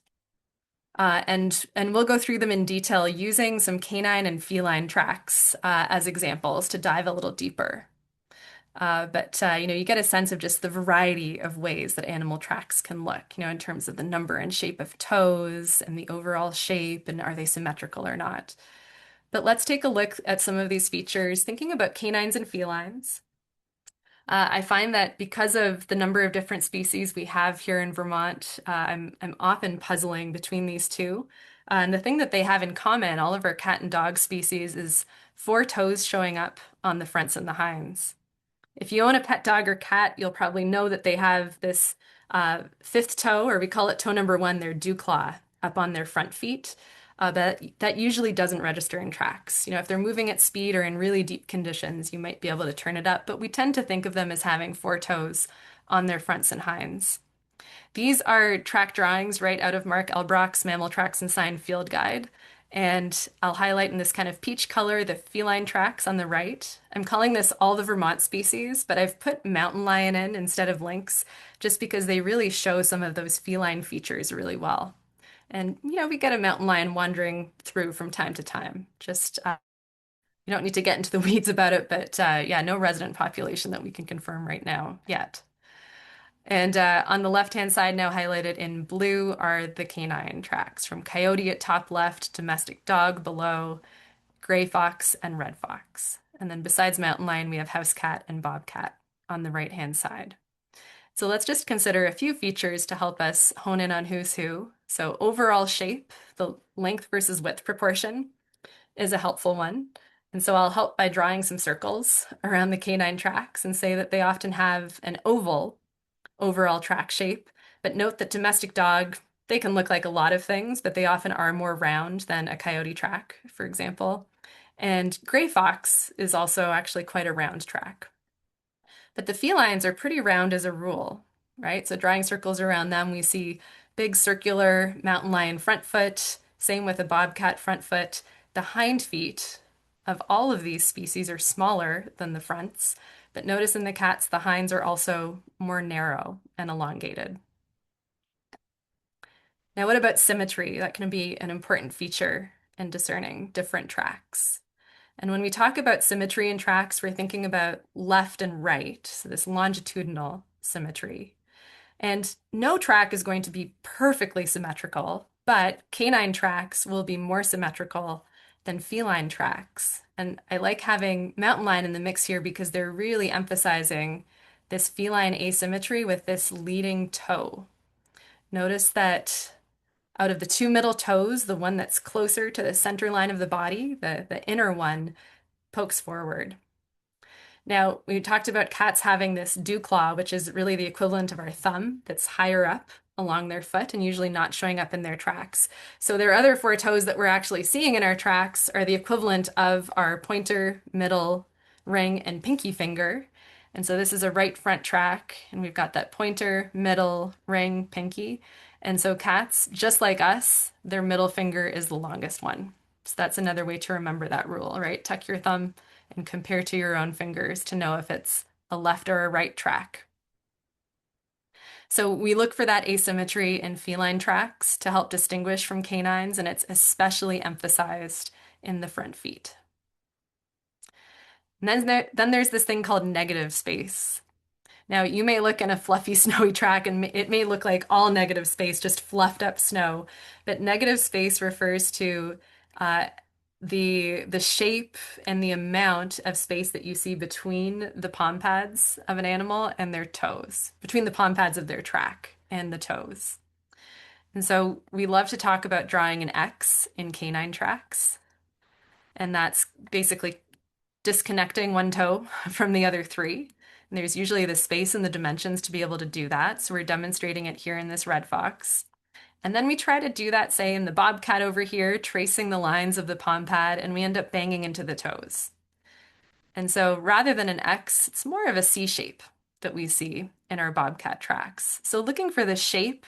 And we'll go through them in detail using some canine and feline tracks as examples to dive a little deeper. But you get a sense of just the variety of ways that animal tracks can look, in terms of the number and shape of toes and the overall shape, and are they symmetrical or not. But let's take a look at some of these features, thinking about canines and felines. I find that because of the number of different species we have here in Vermont, I'm often puzzling between these two. And the thing that they have in common, all of our cat and dog species, is four toes showing up on the fronts and the hinds. If you own a pet dog or cat, you'll probably know that they have this fifth toe, or we call it toe number one, their dew claw, up on their front feet. That usually doesn't register in tracks. If they're moving at speed or in really deep conditions, you might be able to turn it up, but we tend to think of them as having four toes on their fronts and hinds. These are track drawings right out of Mark Elbrock's Mammal Tracks and Sign Field Guide. And I'll highlight in this kind of peach color the feline tracks on the right. I'm calling this all the Vermont species, but I've put mountain lion in instead of lynx just because they really show some of those feline features really well. And, we get a mountain lion wandering through from time to time. Just, you don't need to get into the weeds about it, but yeah, no resident population that we can confirm right now yet. And on the left-hand side, now highlighted in blue, are the canine tracks from coyote at top left, domestic dog below, gray fox, and red fox. And then besides mountain lion, we have house cat and bobcat on the right-hand side. So let's just consider a few features to help us hone in on who's who. So overall shape, the length versus width proportion is a helpful one. And so I'll help by drawing some circles around the canine tracks and say that they often have an oval overall track shape. But note that domestic dog, they can look like a lot of things, but they often are more round than a coyote track, for example. And gray fox is also actually quite a round track. But the felines are pretty round as a rule, right? So drawing circles around them, we see big circular mountain lion front foot, same with a bobcat front foot. The hind feet of all of these species are smaller than the fronts, but notice in the cats, the hinds are also more narrow and elongated. Now, what about symmetry? That can be an important feature in discerning different tracks. And when we talk about symmetry in tracks, we're thinking about left and right, so this longitudinal symmetry. And no track is going to be perfectly symmetrical, but canine tracks will be more symmetrical than feline tracks. And I like having mountain lion in the mix here because they're really emphasizing this feline asymmetry with this leading toe. Notice that out of the two middle toes, the one that's closer to the center line of the body, the inner one, pokes forward. Now, we talked about cats having this dew claw, which is really the equivalent of our thumb that's higher up along their foot and usually not showing up in their tracks. So their other four toes that we're actually seeing in our tracks are the equivalent of our pointer, middle, ring, and pinky finger. And so this is a right front track, and we've got that pointer, middle, ring, pinky. And so cats, just like us, their middle finger is the longest one. So that's another way to remember that rule, right? Tuck your thumb and compare to your own fingers to know if it's a left or a right track. So we look for that asymmetry in feline tracks to help distinguish from canines, and it's especially emphasized in the front feet. And then there's this thing called negative space. Now, you may look in a fluffy, snowy track and it may look like all negative space, just fluffed up snow. But negative space refers to uh, the shape and the amount of space that you see between the palm pads of an animal and their toes, between the palm pads of their track and the toes. And so we love to talk about drawing an X in canine tracks. And that's basically disconnecting one toe from the other three. And there's usually the space and the dimensions to be able to do that. So we're demonstrating it here in this red fox. And then we try to do that, say, in the bobcat over here, tracing the lines of the palm pad, and we end up banging into the toes. And so rather than an X, it's more of a C shape that we see in our bobcat tracks. So looking for the shape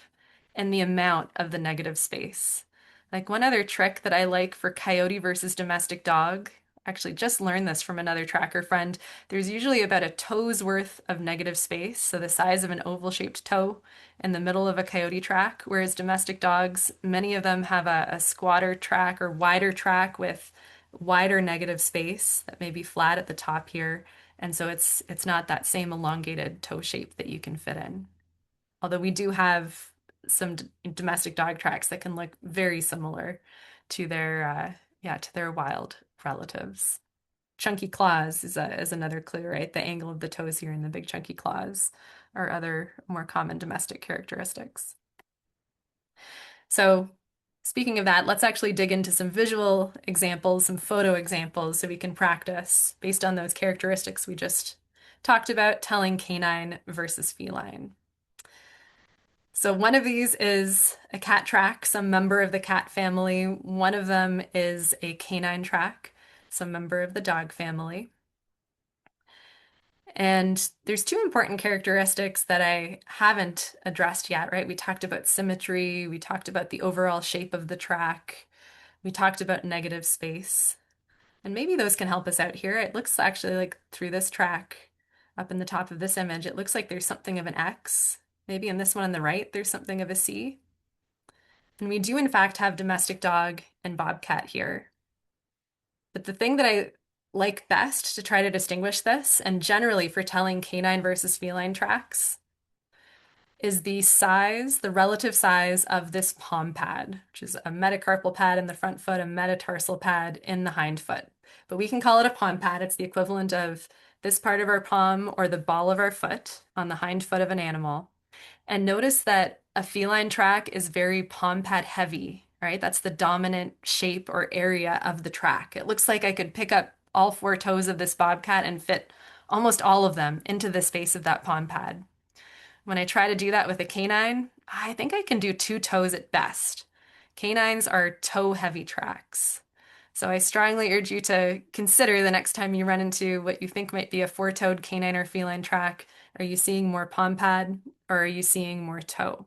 and the amount of the negative space. Like one other trick that I like for coyote versus domestic dog, actually just learned this from another tracker friend. There's usually about a toe's worth of negative space, so the size of an oval-shaped toe in the middle of a coyote track, whereas domestic dogs, many of them have a squatter track or wider track with wider negative space that may be flat at the top here. And so it's not that same elongated toe shape that you can fit in. Although we do have some domestic dog tracks that can look very similar to their wild relatives. Chunky claws is another clue, right? The angle of the toes here and the big chunky claws are other more common domestic characteristics. So speaking of that, let's actually dig into some visual examples, some photo examples, so we can practice based on those characteristics we just talked about, telling canine versus feline. So one of these is a cat track, some member of the cat family. One of them is a canine track, some member of the dog family. And there's two important characteristics that I haven't addressed yet, right? We talked about symmetry, we talked about the overall shape of the track, we talked about negative space. And maybe those can help us out here. It looks actually like through this track, up in the top of this image, it looks like there's something of an X. Maybe in this one on the right, there's something of a C. And we do, in fact, have domestic dog and bobcat here. But the thing that I like best to try to distinguish this, and generally for telling canine versus feline tracks, is the size, the relative size of this palm pad, which is a metacarpal pad in the front foot, a metatarsal pad in the hind foot. But we can call it a palm pad. It's the equivalent of this part of our palm or the ball of our foot on the hind foot of an animal. And notice that a feline track is very palm pad heavy, right? That's the dominant shape or area of the track. It looks like I could pick up all four toes of this bobcat and fit almost all of them into the space of that palm pad. When I try to do that with a canine, I think I can do two toes at best. Canines are toe heavy tracks. So I strongly urge you to consider the next time you run into what you think might be a four-toed canine or feline track. Are you seeing more palm pad or are you seeing more toe?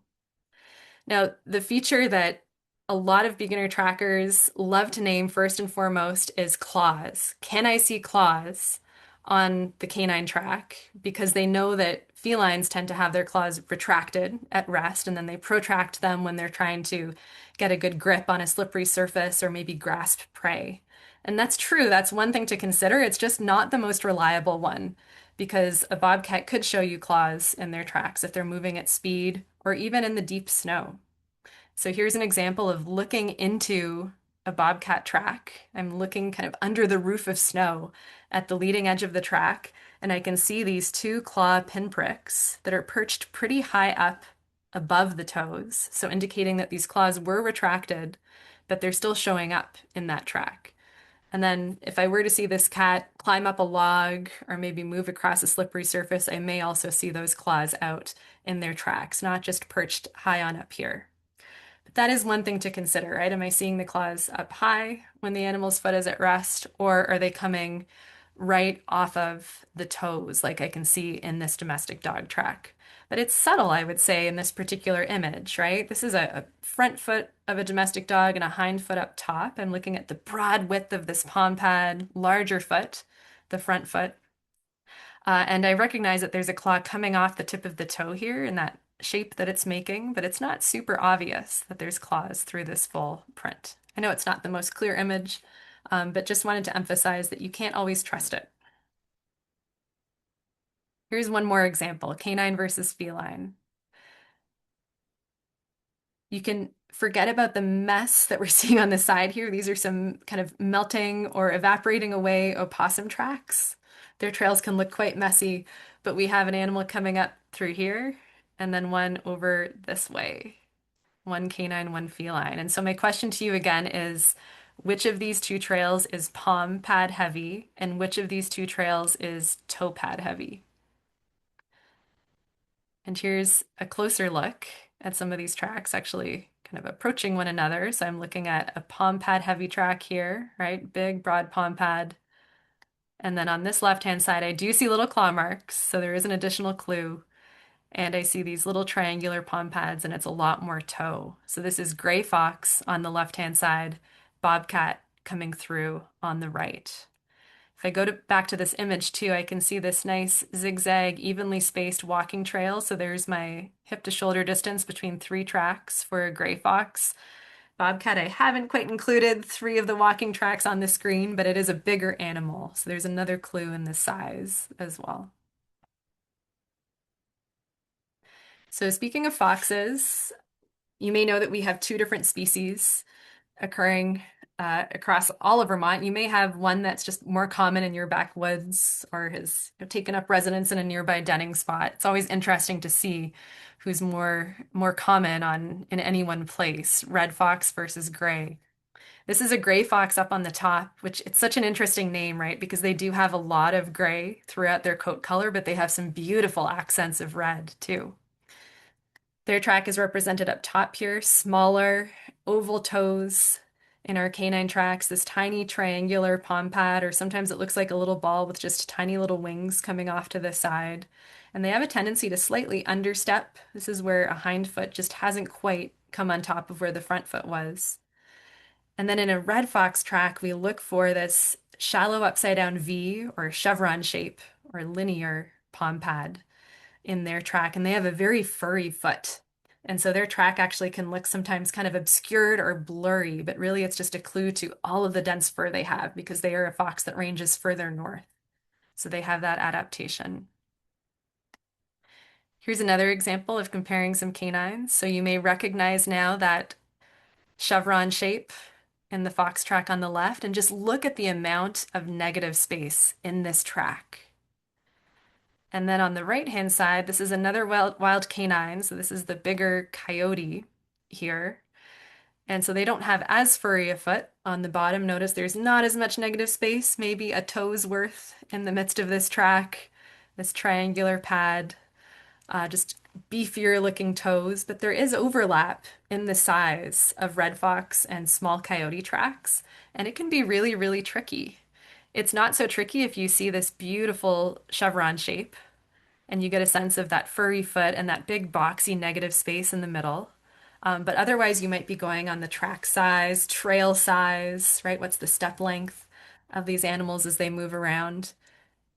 Now, the feature that a lot of beginner trackers love to name first and foremost is claws. Can I see claws on the canine track? Because they know that felines tend to have their claws retracted at rest and then they protract them when they're trying to get a good grip on a slippery surface or maybe grasp prey. And that's true. That's one thing to consider. It's just not the most reliable one because a bobcat could show you claws in their tracks if they're moving at speed or even in the deep snow. So here's an example of looking into a bobcat track. I'm looking kind of under the roof of snow at the leading edge of the track, and I can see these two claw pinpricks that are perched pretty high up above the toes, so indicating that these claws were retracted, but they're still showing up in that track. And then if I were to see this cat climb up a log or maybe move across a slippery surface, I may also see those claws out in their tracks, not just perched high on up here. But that is one thing to consider, right? Am I seeing the claws up high when the animal's foot is at rest, or are they coming right off of the toes, like I can see in this domestic dog track? But it's subtle, I would say, in this particular image, right? This is a front foot of a domestic dog and a hind foot up top. I'm looking at the broad width of this palm pad, larger foot, the front foot. And I recognize that there's a claw coming off the tip of the toe here in that shape that it's making, but it's not super obvious that there's claws through this full print. I know it's not the most clear image, but just wanted to emphasize that you can't always trust it. Here's one more example, canine versus feline. You can forget about the mess that we're seeing on the side here. These are some kind of melting or evaporating away opossum tracks. Their trails can look quite messy, but we have an animal coming up through here and then one over this way. One canine, one feline. And so my question to you again is, which of these two trails is palm pad heavy and which of these two trails is toe pad heavy? And here's a closer look at some of these tracks actually kind of approaching one another. So I'm looking at a palm pad heavy track here, right? Big, broad palm pad. And then on this left-hand side, I do see little claw marks. So there is an additional clue. And I see these little triangular palm pads and it's a lot more toe. So this is gray fox on the left-hand side, bobcat coming through on the right. If I go back to this image too, I can see this nice zigzag, evenly spaced walking trail. So there's my hip to shoulder distance between three tracks for a gray fox. Bobcat, I haven't quite included three of the walking tracks on the screen, but it is a bigger animal. So there's another clue in the size as well. So speaking of foxes, you may know that we have two different species occurring across all of Vermont. You may have one that's just more common in your backwoods or has taken up residence in a nearby denning spot. It's always interesting to see who's more common on in any one place, red fox versus gray. This is a gray fox up on the top, which it's such an interesting name, right? Because they do have a lot of gray throughout their coat color, but they have some beautiful accents of red too. Their track is represented up top here, smaller oval toes in our canine tracks, this tiny triangular palm pad, or sometimes it looks like a little ball with just tiny little wings coming off to the side. And they have a tendency to slightly understep. This is where a hind foot just hasn't quite come on top of where the front foot was. And then in a red fox track, we look for this shallow upside down V or chevron shape or linear palm pad in their track, and they have a very furry foot. And so their track actually can look sometimes kind of obscured or blurry, but really it's just a clue to all of the dense fur they have because they are a fox that ranges further north. So they have that adaptation. Here's another example of comparing some canines. So you may recognize now that chevron shape in the fox track on the left, and just look at the amount of negative space in this track. And then on the right-hand side, this is another wild canine. So this is the bigger coyote here. And so they don't have as furry a foot on the bottom. Notice there's not as much negative space, maybe a toe's worth in the midst of this track, this triangular pad, just beefier looking toes. But there is overlap in the size of red fox and small coyote tracks, and it can be really, really tricky. It's not so tricky if you see this beautiful chevron shape and you get a sense of that furry foot and that big boxy negative space in the middle. But otherwise, you might be going on the track size, trail size, right? What's the step length of these animals as they move around?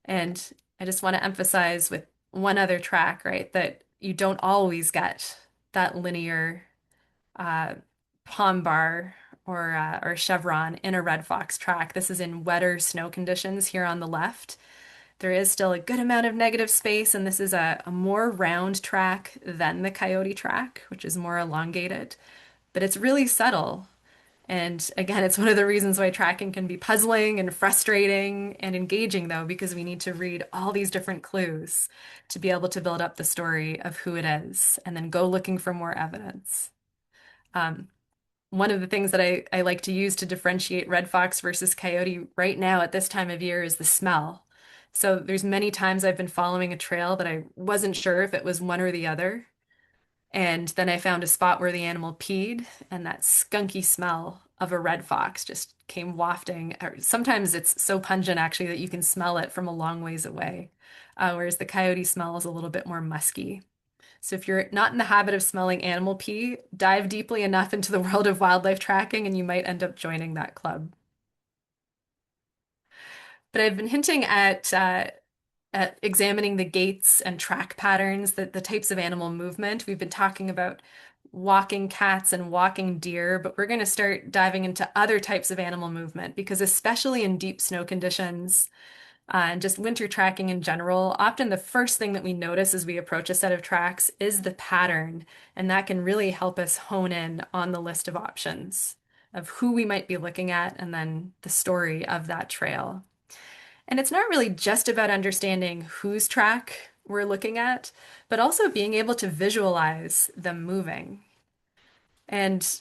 And I just want to emphasize with one other track, right, that you don't always get that linear uh, palm bar or chevron in a red fox track. This is in wetter snow conditions here on the left. There is still a good amount of negative space, and this is a more round track than the coyote track, which is more elongated, but it's really subtle. And again, it's one of the reasons why tracking can be puzzling and frustrating and engaging, though, because we need to read all these different clues to be able to build up the story of who it is and then go looking for more evidence. Um, One of the things that I like to use to differentiate red fox versus coyote right now at this time of year is the smell. So there's many times I've been following a trail that I wasn't sure if it was one or the other. And then I found a spot where the animal peed, and that skunky smell of a red fox just came wafting. Or sometimes it's so pungent actually that you can smell it from a long ways away, whereas the coyote smell is a little bit more musky. So if you're not in the habit of smelling animal pee, dive deeply enough into the world of wildlife tracking and you might end up joining that club. But I've been hinting at examining the gaits and track patterns, the types of animal movement. We've been talking about walking cats and walking deer, but we're going to start diving into other types of animal movement because especially in deep snow conditions, and just winter tracking in general, often the first thing that we notice as we approach a set of tracks is the pattern, and that can really help us hone in on the list of options of who we might be looking at and then the story of that trail. And it's not really just about understanding whose track we're looking at, but also being able to visualize them moving. And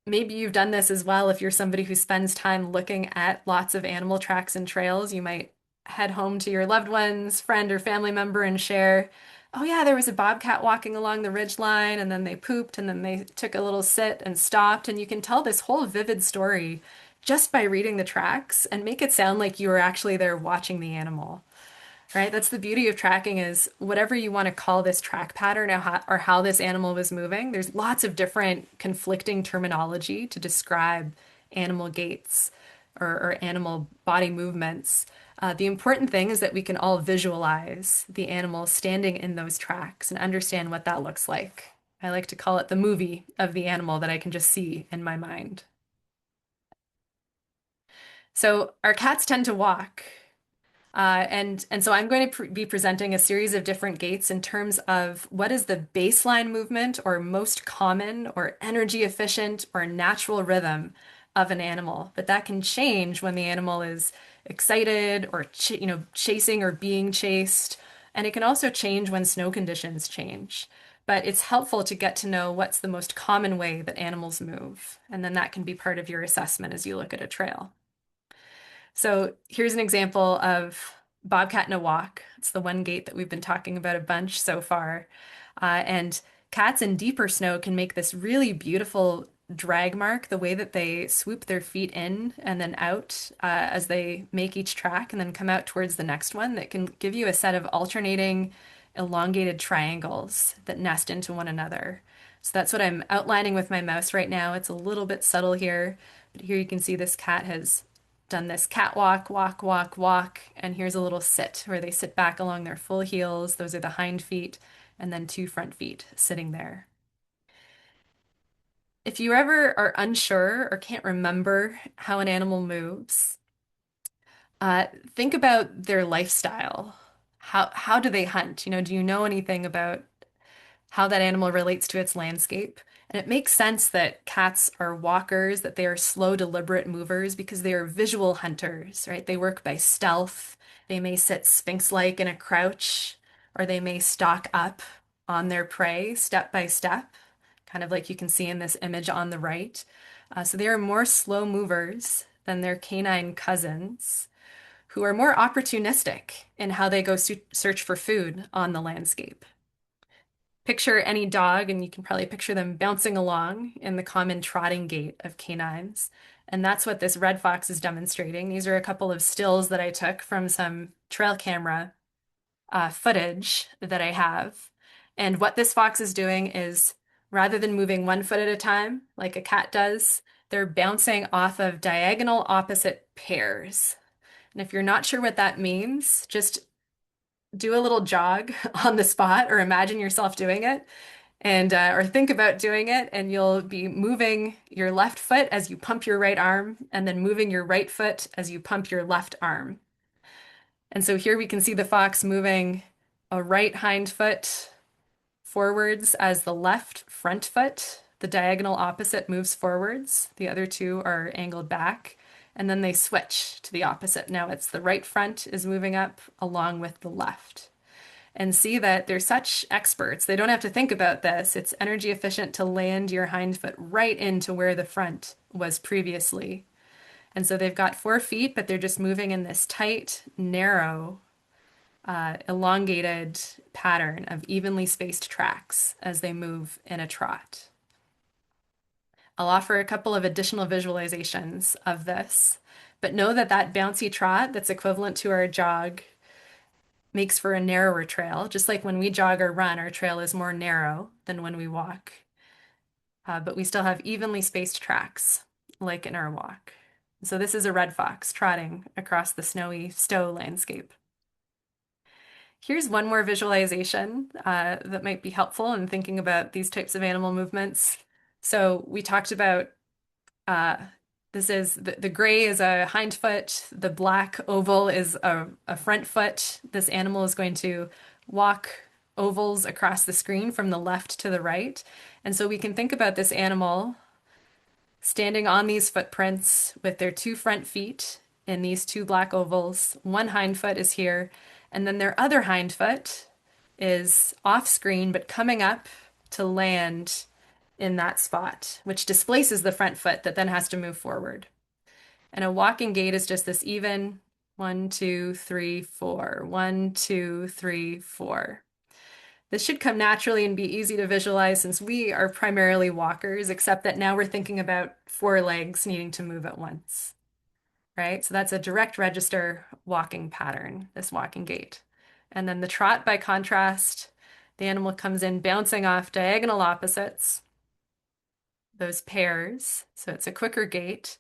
maybe you've done this as well. If you're somebody who spends time looking at lots of animal tracks and trails, you might head home to your loved ones, friend, or family member and share, oh, yeah, there was a bobcat walking along the ridge line, and then they pooped, and then they took a little sit and stopped. And you can tell this whole vivid story just by reading the tracks and make it sound like you were actually there watching the animal. Right? That's the beauty of tracking is whatever you want to call this track pattern or how this animal was moving, there's lots of different conflicting terminology to describe animal gaits or animal body movements. The important thing is that we can all visualize the animal standing in those tracks and understand what that looks like. I like to call it the movie of the animal that I can just see in my mind. So our cats tend to walk. And so I'm going to be presenting a series of different gaits in terms of what is the baseline movement or most common or energy efficient or natural rhythm of an animal. But that can change when the animal is excited or chasing or being chased. And it can also change when snow conditions change. But it's helpful to get to know what's the most common way that animals move. And then that can be part of your assessment as you look at a trail. So here's an example of bobcat in a walk. It's the one gait that we've been talking about a bunch so far. And cats in deeper snow can make this really beautiful drag mark, the way that they swoop their feet in and then out as they make each track and then come out towards the next one that can give you a set of alternating elongated triangles that nest into one another. So that's what I'm outlining with my mouse right now. It's a little bit subtle here, but here you can see this cat has done this catwalk, walk, walk, walk, and here's a little sit where they sit back along their full heels. Those are the hind feet, and then two front feet sitting there. If you ever are unsure or can't remember how an animal moves, think about their lifestyle. how do they hunt? Do you know anything about how that animal relates to its landscape? And it makes sense that cats are walkers, that they are slow, deliberate movers because they are visual hunters, right? They work by stealth. They may sit sphinx-like in a crouch, or they may stalk up on their prey step by step, kind of like you can see in this image on the right. So they are more slow movers than their canine cousins, who are more opportunistic in how they go search for food on the landscape. Picture any dog, and you can probably picture them bouncing along in the common trotting gait of canines. And that's what this red fox is demonstrating. These are a couple of stills that I took from some trail camera footage that I have. And what this fox is doing is rather than moving one foot at a time, like a cat does, they're bouncing off of diagonal opposite pairs. And if you're not sure what that means, just do a little jog on the spot or imagine yourself doing it and or think about doing it, and you'll be moving your left foot as you pump your right arm and then moving your right foot as you pump your left arm. And so here we can see the fox moving a right hind foot forwards as the left front foot, the diagonal opposite, moves forwards. The other two are angled back. And then they switch to the opposite. Now it's the right front is moving up along with the left. And see that they're such experts. They don't have to think about this. It's energy efficient to land your hind foot right into where the front was previously. And so they've got 4 feet, but they're just moving in this tight, narrow, elongated pattern of evenly spaced tracks as they move in a trot. I'll offer a couple of additional visualizations of this, but know that that bouncy trot that's equivalent to our jog makes for a narrower trail. Just like when we jog or run, our trail is more narrow than when we walk. But we still have evenly spaced tracks, like in our walk. So this is a red fox trotting across the snowy Stowe landscape. Here's one more visualization that might be helpful in thinking about these types of animal movements. So we talked about uh, this is the gray is a hind foot, the black oval is a front foot. This animal is going to walk ovals across the screen from the left to the right. And so we can think about this animal standing on these footprints with their 2 front feet in these 2 black ovals. One hind foot is here, and then their other hind foot is off screen but coming up to land in that spot, which displaces the front foot that then has to move forward. And a walking gait is just this even 1, 2, 3, 4, 1, 2, 3, 4. This should come naturally and be easy to visualize since we are primarily walkers, except that now we're thinking about 4 legs needing to move at once, right? So that's a direct register walking pattern, this walking gait. And then the trot, by contrast, the animal comes in bouncing off diagonal opposites, those pairs. So it's a quicker gait.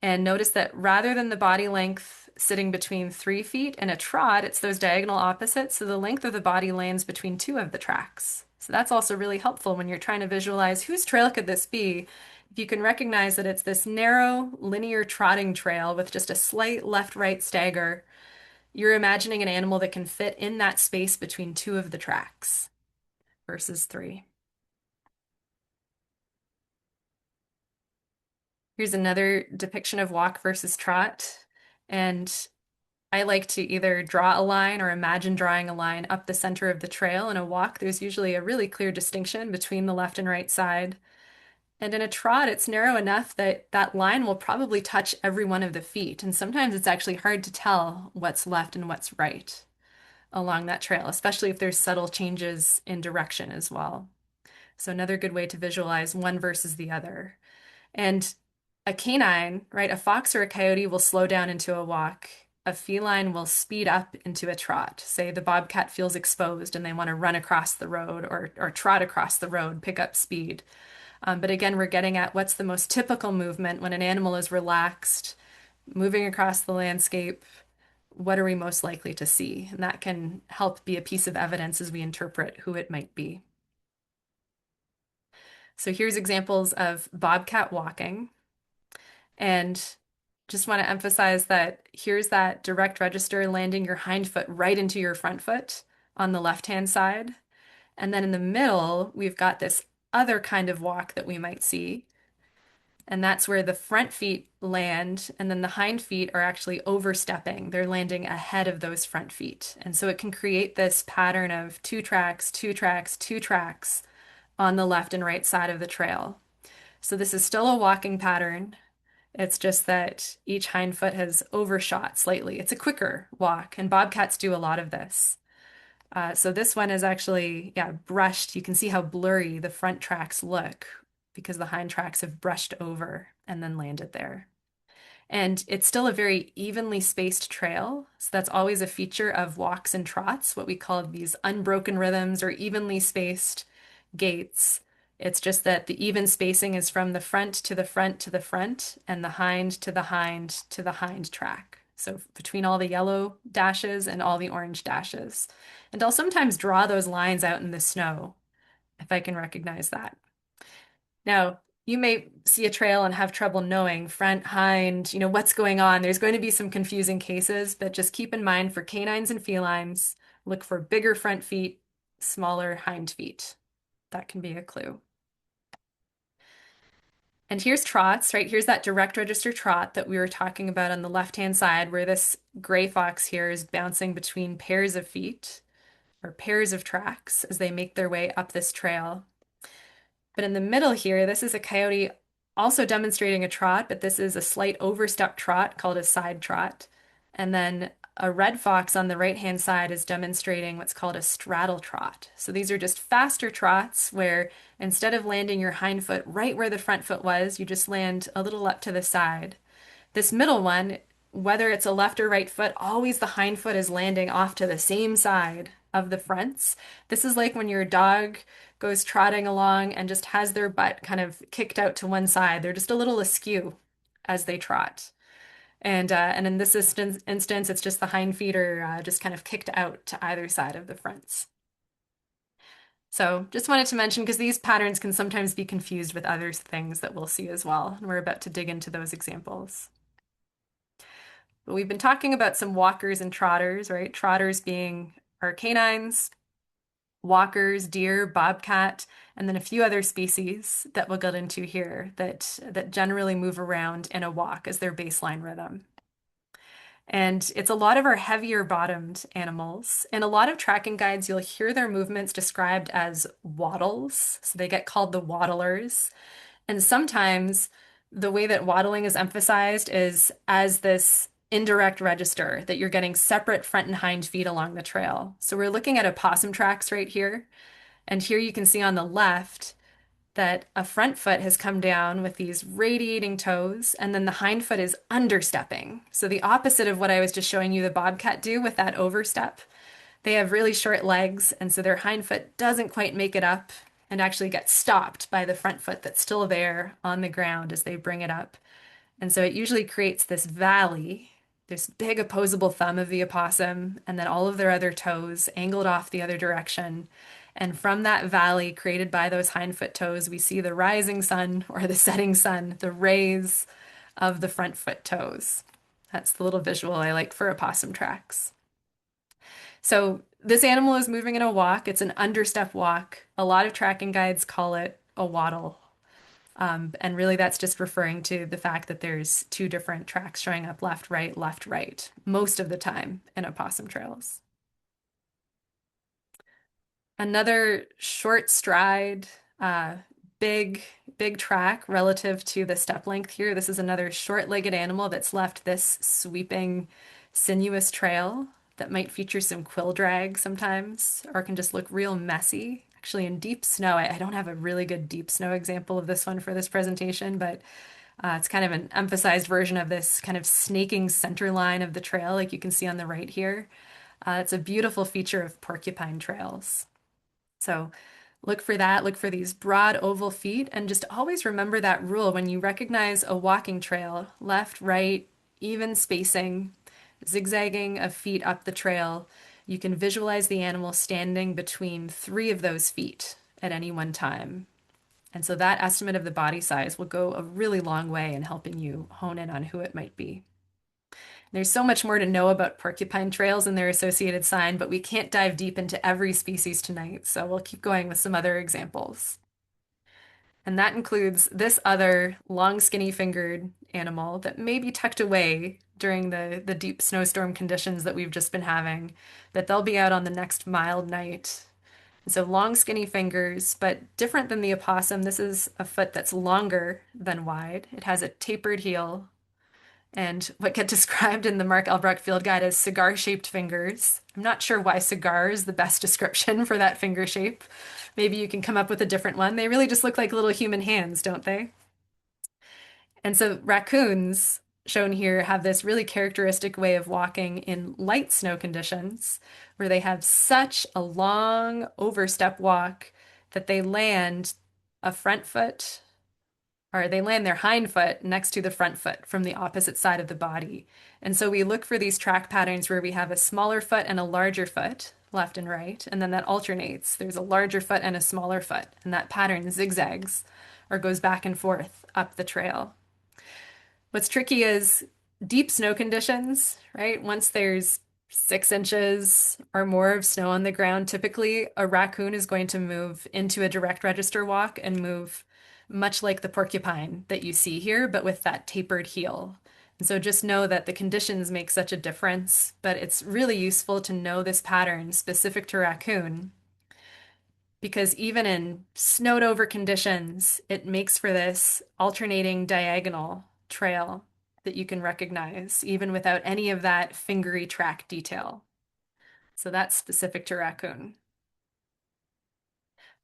And notice that rather than the body length sitting between 3 feet in a trot, it's those diagonal opposites. So the length of the body lands between 2 of the tracks. So that's also really helpful when you're trying to visualize whose trail could this be. If you can recognize that it's this narrow, linear trotting trail with just a slight left-right stagger, you're imagining an animal that can fit in that space between 2 of the tracks versus 3. Here's another depiction of walk versus trot. And I like to either draw a line or imagine drawing a line up the center of the trail. In a walk, there's usually a really clear distinction between the left and right side. And in a trot, it's narrow enough that that line will probably touch every one of the feet. And sometimes it's actually hard to tell what's left and what's right along that trail, especially if there's subtle changes in direction as well. So another good way to visualize one versus the other. And a canine, right, a fox or a coyote will slow down into a walk. A feline will speed up into a trot. Say the bobcat feels exposed and they want to run across the road or trot across the road, pick up speed. But again, we're getting at what's the most typical movement when an animal is relaxed, moving across the landscape. What are we most likely to see? And that can help be a piece of evidence as we interpret who it might be. So here's examples of bobcat walking. And Just want to emphasize that here's that direct register landing your hind foot right into your front foot on the left-hand side. And then in the middle, we've got this other kind of walk that we might see. And that's where the front feet land, and then the hind feet are actually overstepping. They're landing ahead of those front feet. And so it can create this pattern of two tracks, two tracks, two tracks on the left and right side of the trail. So this is still a walking pattern. It's just that each hind foot has overshot slightly. It's a quicker walk, and bobcats do a lot of this. So this one is actually, yeah, brushed. You can see how blurry the front tracks look because the hind tracks have brushed over and then landed there. And it's still a very evenly spaced trail. So that's always a feature of walks and trots, what we call these unbroken rhythms or evenly spaced gaits. It's just that the even spacing is from the front to the front to the front and the hind to the hind to the hind track. So between all the yellow dashes and all the orange dashes. And I'll sometimes draw those lines out in the snow if I can recognize that. Now, you may see a trail and have trouble knowing front, hind, what's going on. There's going to be some confusing cases, but just keep in mind for canines and felines, look for bigger front feet, smaller hind feet. That can be a clue. And here's trots, right? Here's that direct register trot that we were talking about on the left-hand side, where this gray fox here is bouncing between pairs of feet or pairs of tracks as they make their way up this trail. But in the middle here, this is a coyote also demonstrating a trot, but this is a slight overstep trot called a side trot. And then a red fox on the right-hand side is demonstrating what's called a straddle trot. So these are just faster trots where instead of landing your hind foot right where the front foot was, you just land a little up to the side. This middle one, whether it's a left or right foot, always the hind foot is landing off to the same side of the fronts. This is like when your dog goes trotting along and just has their butt kind of kicked out to one side. They're just a little askew as they trot. And in this instance, it's just the hind feet are just kind of kicked out to either side of the fronts. So just wanted to mention because these patterns can sometimes be confused with other things that we'll see as well. And we're about to dig into those examples. But we've been talking about some walkers and trotters, right? Trotters being our canines, walkers, deer, bobcat, and then a few other species that we'll get into here that generally move around in a walk as their baseline rhythm. And it's a lot of our heavier bottomed animals. In a lot of tracking guides, you'll hear their movements described as waddles. So they get called the waddlers. And sometimes the way that waddling is emphasized is as this indirect register that you're getting separate front and hind feet along the trail. So we're looking at opossum tracks right here. And here you can see on the left that a front foot has come down with these radiating toes, and then the hind foot is understepping. So the opposite of what I was just showing you the bobcat do with that overstep. They have really short legs, and so their hind foot doesn't quite make it up and actually gets stopped by the front foot that's still there on the ground as they bring it up. And so it usually creates this valley, this big opposable thumb of the opossum, and then all of their other toes angled off the other direction. And from that valley created by those hindfoot toes, we see the rising sun or the setting sun, the rays of the front foot toes. That's the little visual I like for opossum tracks. So this animal is moving in a walk. It's an understep walk. A lot of tracking guides call it a waddle. And really that's just referring to the fact that there's two different tracks showing up left, right, most of the time in opossum trails. Another short stride, big, big track relative to the step length here. This is another short-legged animal that's left this sweeping, sinuous trail that might feature some quill drag sometimes, or can just look real messy. Actually, in deep snow, I don't have a really good deep snow example of this one for this presentation, but it's kind of an emphasized version of this kind of snaking center line of the trail, like you can see on the right here. It's a beautiful feature of porcupine trails. So look for that, look for these broad oval feet, and just always remember that rule when you recognize a walking trail, left, right, even spacing, zigzagging of feet up the trail. You can visualize the animal standing between three of those feet at any one time. And so that estimate of the body size will go a really long way in helping you hone in on who it might be. There's so much more to know about porcupine trails and their associated sign, but we can't dive deep into every species tonight, so we'll keep going with some other examples. And that includes this other long, skinny fingered animal that may be tucked away during the deep snowstorm conditions that we've just been having, that they'll be out on the next mild night. So long, skinny fingers, but different than the opossum, this is a foot that's longer than wide. It has a tapered heel and what get described in the Mark Elbrock Field Guide as cigar-shaped fingers. I'm not sure why cigar is the best description for that finger shape. Maybe you can come up with a different one. They really just look like little human hands, don't they? And so raccoons, shown here, have this really characteristic way of walking in light snow conditions, where they have such a long overstep walk that they land a front foot, or they land their hind foot next to the front foot from the opposite side of the body. And so we look for these track patterns where we have a smaller foot and a larger foot, left and right, and then that alternates. There's a larger foot and a smaller foot, and that pattern zigzags or goes back and forth up the trail. What's tricky is deep snow conditions, right? Once there's 6 inches or more of snow on the ground, typically a raccoon is going to move into a direct register walk and move much like the porcupine that you see here, but with that tapered heel. And so just know that the conditions make such a difference, but it's really useful to know this pattern specific to raccoon because even in snowed over conditions, it makes for this alternating diagonal trail that you can recognize, even without any of that fingery track detail. So that's specific to raccoon.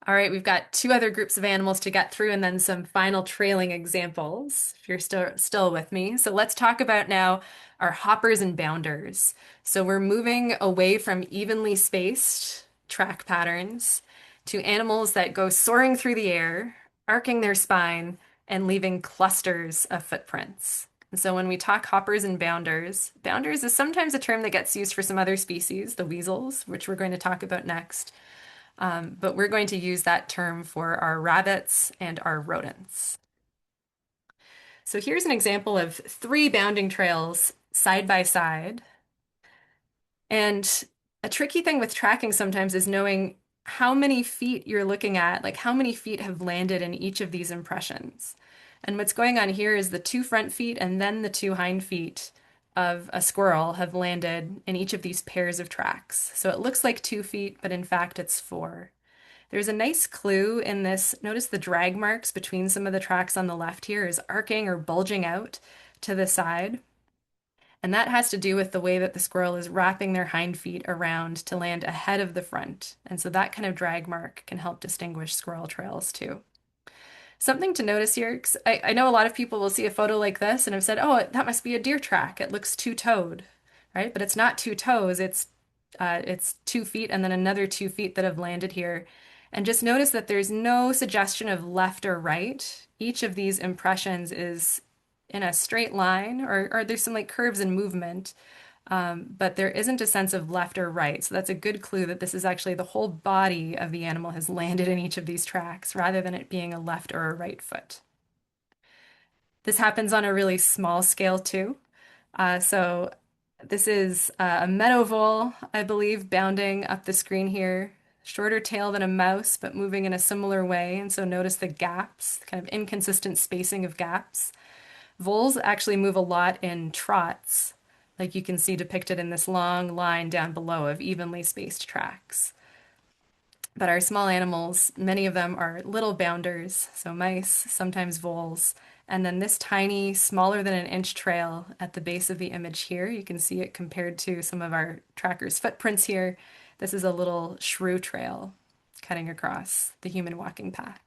All right, we've got two other groups of animals to get through and then some final trailing examples, if you're still with me. So let's talk about now our hoppers and bounders. So we're moving away from evenly spaced track patterns to animals that go soaring through the air, arcing their spine, and leaving clusters of footprints. And so when we talk hoppers and bounders, bounders is sometimes a term that gets used for some other species, the weasels, which we're going to talk about next. But we're going to use that term for our rabbits and our rodents. So here's an example of three bounding trails side by side. And a tricky thing with tracking sometimes is knowing how many feet you're looking at, like how many feet have landed in each of these impressions. And what's going on here is the two front feet and then the two hind feet of a squirrel have landed in each of these pairs of tracks. So it looks like 2 feet, but in fact it's 4. There's a nice clue in this. Notice the drag marks between some of the tracks on the left here is arcing or bulging out to the side. And that has to do with the way that the squirrel is wrapping their hind feet around to land ahead of the front. And so that kind of drag mark can help distinguish squirrel trails too. Something to notice here, 'cause I know a lot of people will see a photo like this and have said, oh, that must be a deer track. It looks two-toed, right? But it's not two toes, it's 2 feet and then another 2 feet that have landed here. And just notice that there's no suggestion of left or right. Each of these impressions is in a straight line, or there's some like curves and movement, but there isn't a sense of left or right. So that's a good clue that this is actually the whole body of the animal has landed in each of these tracks rather than it being a left or a right foot. This happens on a really small scale too. So this is a meadow vole, I believe, bounding up the screen here. Shorter tail than a mouse, but moving in a similar way. And so notice the gaps, kind of inconsistent spacing of gaps. Voles actually move a lot in trots, like you can see depicted in this long line down below of evenly spaced tracks. But our small animals, many of them are little bounders, so mice, sometimes voles. And then this tiny, smaller than an inch trail at the base of the image here, you can see it compared to some of our trackers' footprints here. This is a little shrew trail cutting across the human walking path.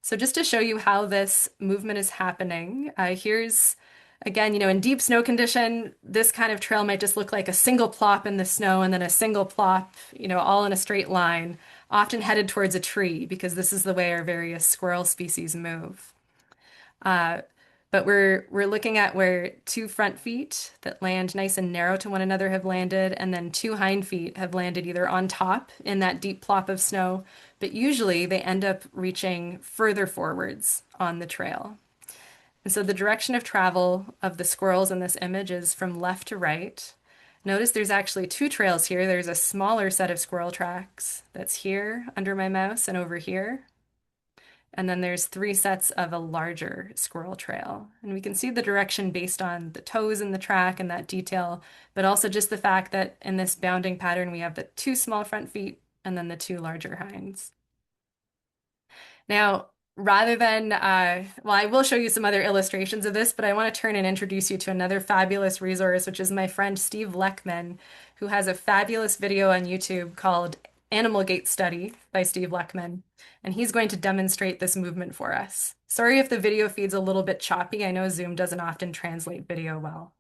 So just to show you how this movement is happening, here's again, in deep snow condition, this kind of trail might just look like a single plop in the snow and then a single plop, all in a straight line, often headed towards a tree because this is the way our various squirrel species move. But we're looking at where two front feet that land nice and narrow to one another have landed, and then two hind feet have landed either on top in that deep plop of snow, but usually they end up reaching further forwards on the trail. And so the direction of travel of the squirrels in this image is from left to right. Notice there's actually two trails here. There's a smaller set of squirrel tracks that's here under my mouse and over here. And then there's three sets of a larger squirrel trail. And we can see the direction based on the toes in the track and that detail, but also just the fact that in this bounding pattern, we have the two small front feet and then the two larger hinds. Now, rather than, well, I will show you some other illustrations of this, but I want to turn and introduce you to another fabulous resource, which is my friend Steve Leckman, who has a fabulous video on YouTube called Animal Gait Study by Steve Leckman, and he's going to demonstrate this movement for us. Sorry if the video feed's a little bit choppy. I know Zoom doesn't often translate video well.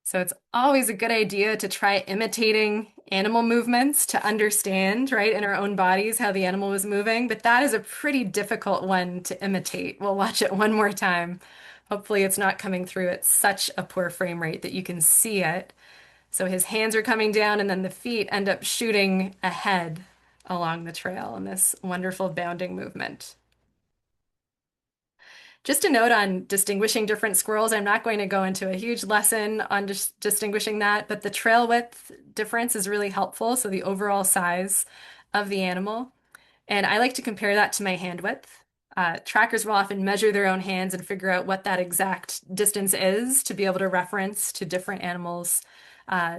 So it's always a good idea to try imitating animal movements to understand, right, in our own bodies how the animal was moving. But that is a pretty difficult one to imitate. We'll watch it one more time. Hopefully it's not coming through at such a poor frame rate that you can see it. So his hands are coming down and then the feet end up shooting ahead along the trail in this wonderful bounding movement. Just a note on distinguishing different squirrels. I'm not going to go into a huge lesson on just distinguishing that, but the trail width difference is really helpful. So the overall size of the animal. And I like to compare that to my hand width. Trackers will often measure their own hands and figure out what that exact distance is to be able to reference to different animals'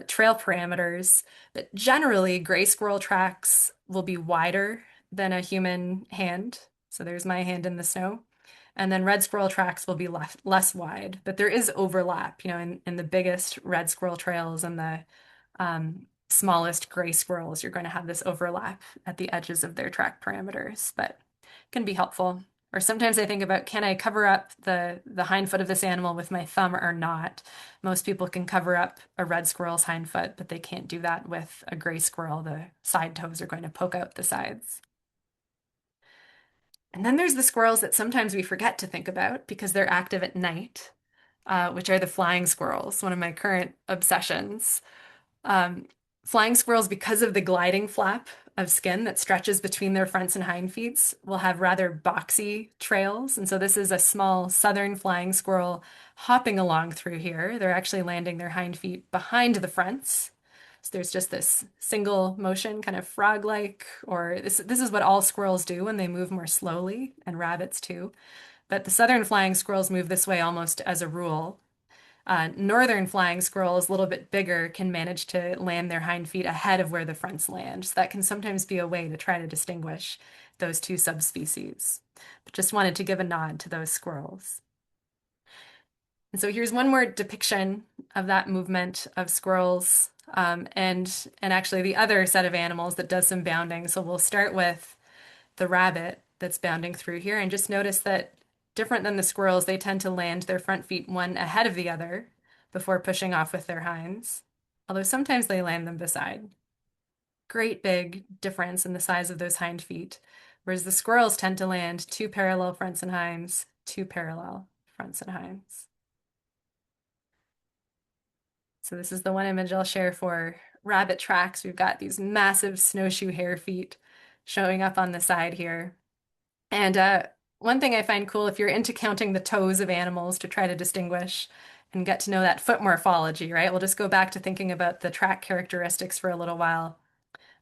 trail parameters. But generally, gray squirrel tracks will be wider than a human hand. So there's my hand in the snow. And then red squirrel tracks will be less wide, but there is overlap, in the biggest red squirrel trails and the smallest gray squirrels, you're going to have this overlap at the edges of their track parameters, but it can be helpful. Or sometimes I think about, can I cover up the hind foot of this animal with my thumb or not? Most people can cover up a red squirrel's hind foot, but they can't do that with a gray squirrel. The side toes are going to poke out the sides. And then there's the squirrels that sometimes we forget to think about because they're active at night, which are the flying squirrels, one of my current obsessions. Um, Flying squirrels, because of the gliding flap of skin that stretches between their fronts and hind feet, will have rather boxy trails. And so this is a small southern flying squirrel hopping along through here. They're actually landing their hind feet behind the fronts. So there's just this single motion, kind of frog-like, or this is what all squirrels do when they move more slowly, and rabbits too. But the southern flying squirrels move this way almost as a rule. Northern flying squirrels, a little bit bigger, can manage to land their hind feet ahead of where the fronts land. So that can sometimes be a way to try to distinguish those two subspecies. But just wanted to give a nod to those squirrels. And so here's one more depiction of that movement of squirrels, and actually the other set of animals that does some bounding. So we'll start with the rabbit that's bounding through here, and just notice that different than the squirrels, they tend to land their front feet one ahead of the other before pushing off with their hinds, although sometimes they land them beside. Great big difference in the size of those hind feet, whereas the squirrels tend to land two parallel fronts and hinds, two parallel fronts and hinds. So this is the one image I'll share for rabbit tracks. We've got these massive snowshoe hare feet showing up on the side here. And one thing I find cool, if you're into counting the toes of animals to try to distinguish and get to know that foot morphology, right? We'll just go back to thinking about the track characteristics for a little while.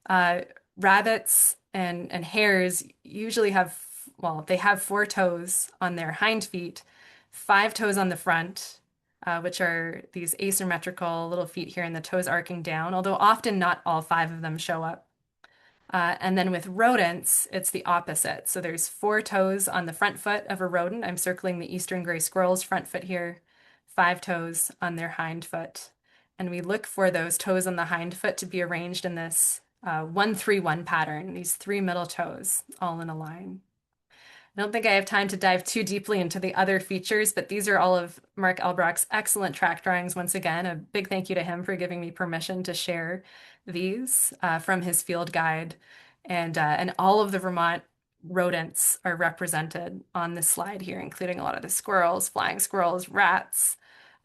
Uh, Rabbits and hares usually have, well, they have four toes on their hind feet, five toes on the front, which are these asymmetrical little feet here and the toes arcing down, although often not all five of them show up. And then with rodents, it's the opposite. So there's four toes on the front foot of a rodent. I'm circling the eastern gray squirrel's front foot here, five toes on their hind foot. And we look for those toes on the hind foot to be arranged in this 1-3-1 pattern, these three middle toes all in a line. I don't think I have time to dive too deeply into the other features, but these are all of Mark Elbrock's excellent track drawings. Once again, a big thank you to him for giving me permission to share these from his field guide. And all of the Vermont rodents are represented on this slide here, including a lot of the squirrels, flying squirrels, rats,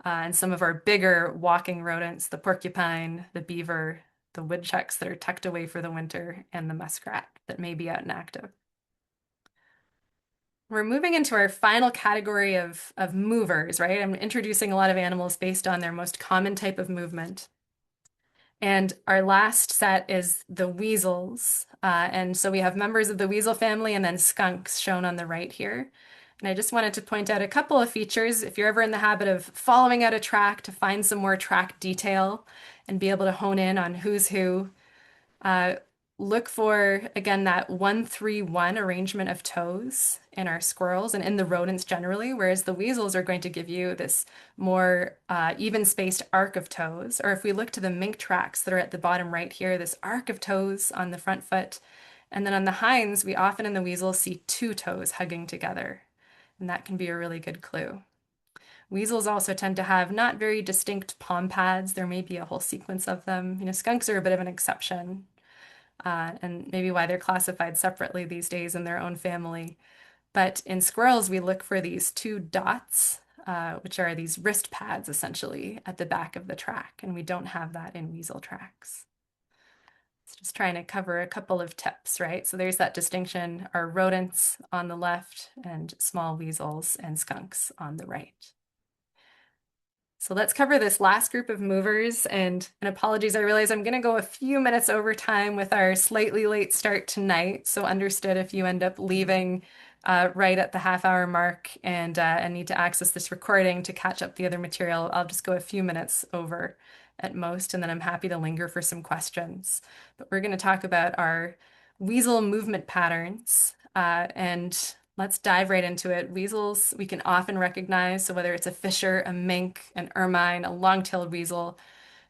and some of our bigger walking rodents, the porcupine, the beaver, the woodchucks that are tucked away for the winter, and the muskrat that may be out and active. We're moving into our final category of movers, right? I'm introducing a lot of animals based on their most common type of movement. And our last set is the weasels. And so we have members of the weasel family and then skunks shown on the right here. And I just wanted to point out a couple of features. If you're ever in the habit of following out a track to find some more track detail and be able to hone in on who's who, uh, look for, again, that 1-3-1 arrangement of toes in our squirrels and in the rodents generally, whereas the weasels are going to give you this more even-spaced arc of toes. Or if we look to the mink tracks that are at the bottom right here, this arc of toes on the front foot. And then on the hinds, we often in the weasels see two toes hugging together. And that can be a really good clue. Weasels also tend to have not very distinct palm pads. There may be a whole sequence of them. Skunks are a bit of an exception and maybe why they're classified separately these days in their own family. But in squirrels, we look for these two dots, which are these wrist pads essentially at the back of the track, and we don't have that in weasel tracks. It's just trying to cover a couple of tips, right? So there's that distinction, our rodents on the left and small weasels and skunks on the right. So let's cover this last group of movers and apologies, I realize I'm going to go a few minutes over time with our slightly late start tonight. So understood if you end up leaving right at the half-hour mark and need to access this recording to catch up the other material. I'll just go a few minutes over at most, and then I'm happy to linger for some questions. But we're going to talk about our weasel movement patterns and let's dive right into it. Weasels we can often recognize, so whether it's a fisher, a mink, an ermine, a long-tailed weasel,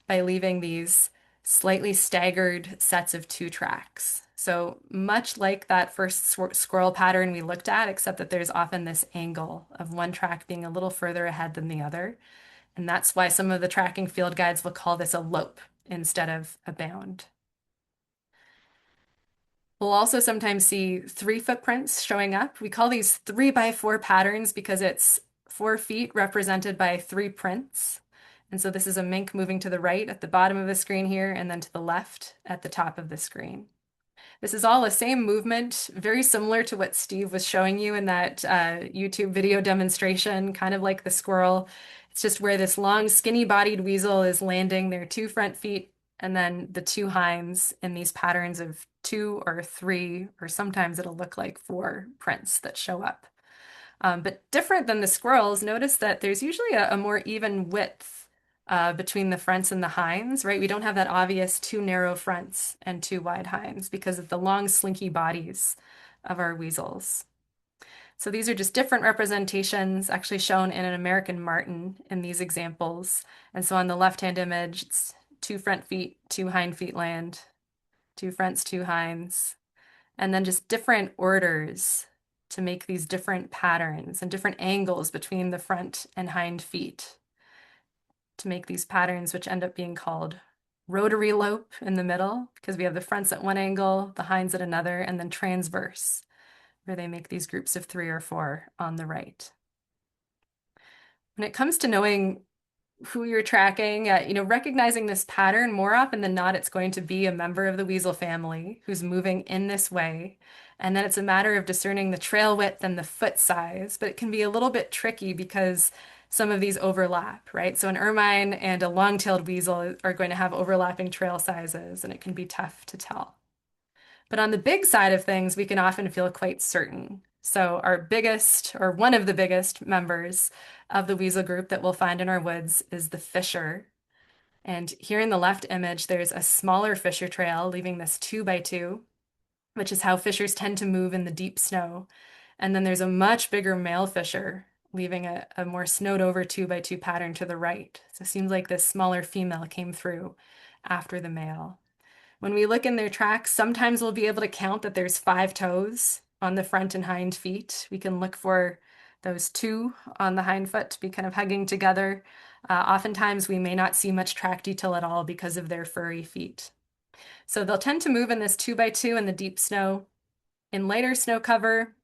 by leaving these slightly staggered sets of two tracks. So much like that first squirrel pattern we looked at, except that there's often this angle of one track being a little further ahead than the other. And that's why some of the tracking field guides will call this a lope instead of a bound. We'll also sometimes see three footprints showing up. We call these 3x4 patterns because it's 4 feet represented by three prints. And so this is a mink moving to the right at the bottom of the screen here, and then to the left at the top of the screen. This is all the same movement, very similar to what Steve was showing you in that YouTube video demonstration, kind of like the squirrel. It's just where this long, skinny-bodied weasel is landing their two front feet and then the two hinds in these patterns of 2 or 3, or sometimes it'll look like 4 prints that show up. But different than the squirrels, notice that there's usually a more even width between the fronts and the hinds, right? We don't have that obvious 2 narrow fronts and 2 wide hinds because of the long, slinky bodies of our weasels. So these are just different representations actually shown in an American marten in these examples. And so on the left-hand image, it's 2 front feet, 2 hind feet land, 2 fronts, 2 hinds, and then just different orders to make these different patterns and different angles between the front and hind feet to make these patterns, which end up being called rotary lope in the middle, because we have the fronts at one angle, the hinds at another, and then transverse, where they make these groups of 3 or 4 on the right. When it comes to knowing who you're tracking, recognizing this pattern, more often than not, it's going to be a member of the weasel family who's moving in this way. And then it's a matter of discerning the trail width and the foot size, but it can be a little bit tricky because some of these overlap, right? So an ermine and a long-tailed weasel are going to have overlapping trail sizes, and it can be tough to tell. But on the big side of things, we can often feel quite certain. So our biggest, or one of the biggest members of the weasel group that we'll find in our woods is the fisher. And here in the left image, there's a smaller fisher trail leaving this 2x2, which is how fishers tend to move in the deep snow. And then there's a much bigger male fisher leaving a more snowed over 2x2 pattern to the right. So it seems like this smaller female came through after the male. When we look in their tracks, sometimes we'll be able to count that there's 5 toes on the front and hind feet. We can look for those 2 on the hind foot to be kind of hugging together. Oftentimes we may not see much track detail at all because of their furry feet. So they'll tend to move in this 2 by 2 in the deep snow. In lighter snow cover,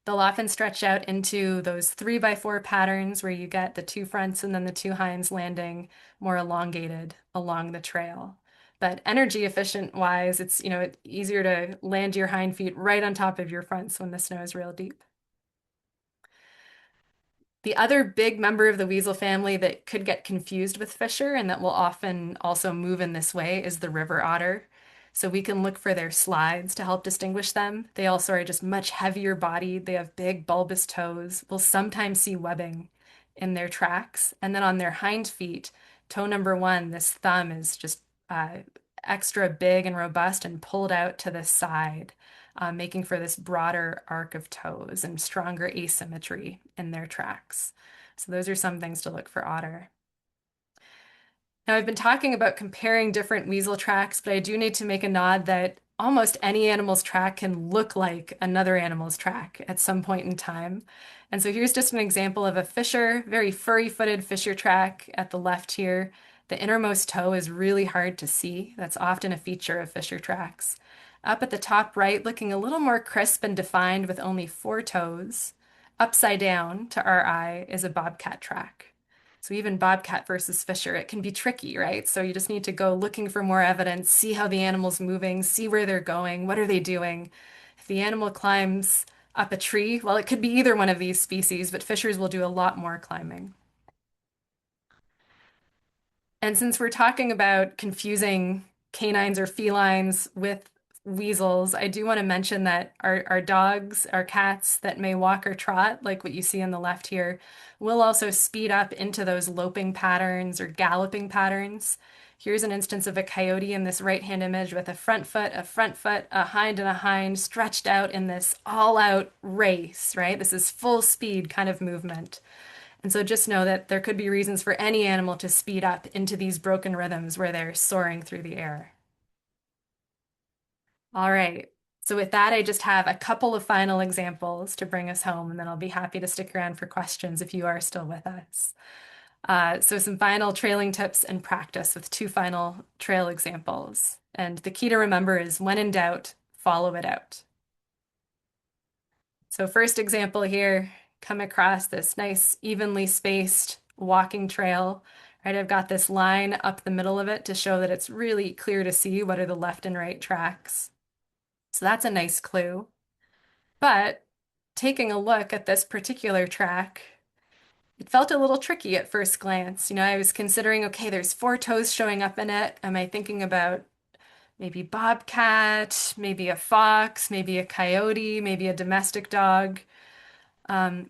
they'll often stretch out into those 3 by 4 patterns where you get the two fronts and then the two hinds landing more elongated along the trail. But energy efficient wise, it's easier to land your hind feet right on top of your fronts when the snow is real deep. The other big member of the weasel family that could get confused with fisher and that will often also move in this way is the river otter. So we can look for their slides to help distinguish them. They also are just much heavier bodied. They have big bulbous toes. We'll sometimes see webbing in their tracks. And then on their hind feet, toe number one, this thumb is just uh, extra big and robust and pulled out to the side, making for this broader arc of toes and stronger asymmetry in their tracks. So those are some things to look for otter. Now, I've been talking about comparing different weasel tracks, but I do need to make a nod that almost any animal's track can look like another animal's track at some point in time. And so here's just an example of a fisher, very furry-footed fisher track at the left here. The innermost toe is really hard to see. That's often a feature of fisher tracks. Up at the top right, looking a little more crisp and defined with only 4 toes, upside down to our eye is a bobcat track. So even bobcat versus fisher, it can be tricky, right? So you just need to go looking for more evidence, see how the animal's moving, see where they're going, what are they doing. If the animal climbs up a tree, well, it could be either one of these species, but fishers will do a lot more climbing. And since we're talking about confusing canines or felines with weasels, I do want to mention that our dogs, our cats that may walk or trot, like what you see on the left here, will also speed up into those loping patterns or galloping patterns. Here's an instance of a coyote in this right-hand image with a front foot, a hind, and a hind stretched out in this all-out race, right? This is full speed kind of movement. And so just know that there could be reasons for any animal to speed up into these broken rhythms where they're soaring through the air. All right. So with that, I just have a couple of final examples to bring us home, and then I'll be happy to stick around for questions if you are still with us. So some final trailing tips and practice with two final trail examples. And the key to remember is when in doubt, follow it out. So first example here, come across this nice evenly spaced walking trail, right? I've got this line up the middle of it to show that it's really clear to see what are the left and right tracks. So that's a nice clue. But taking a look at this particular track, it felt a little tricky at first glance. I was considering, okay, there's 4 toes showing up in it. Am I thinking about maybe bobcat, maybe a fox, maybe a coyote, maybe a domestic dog? Um,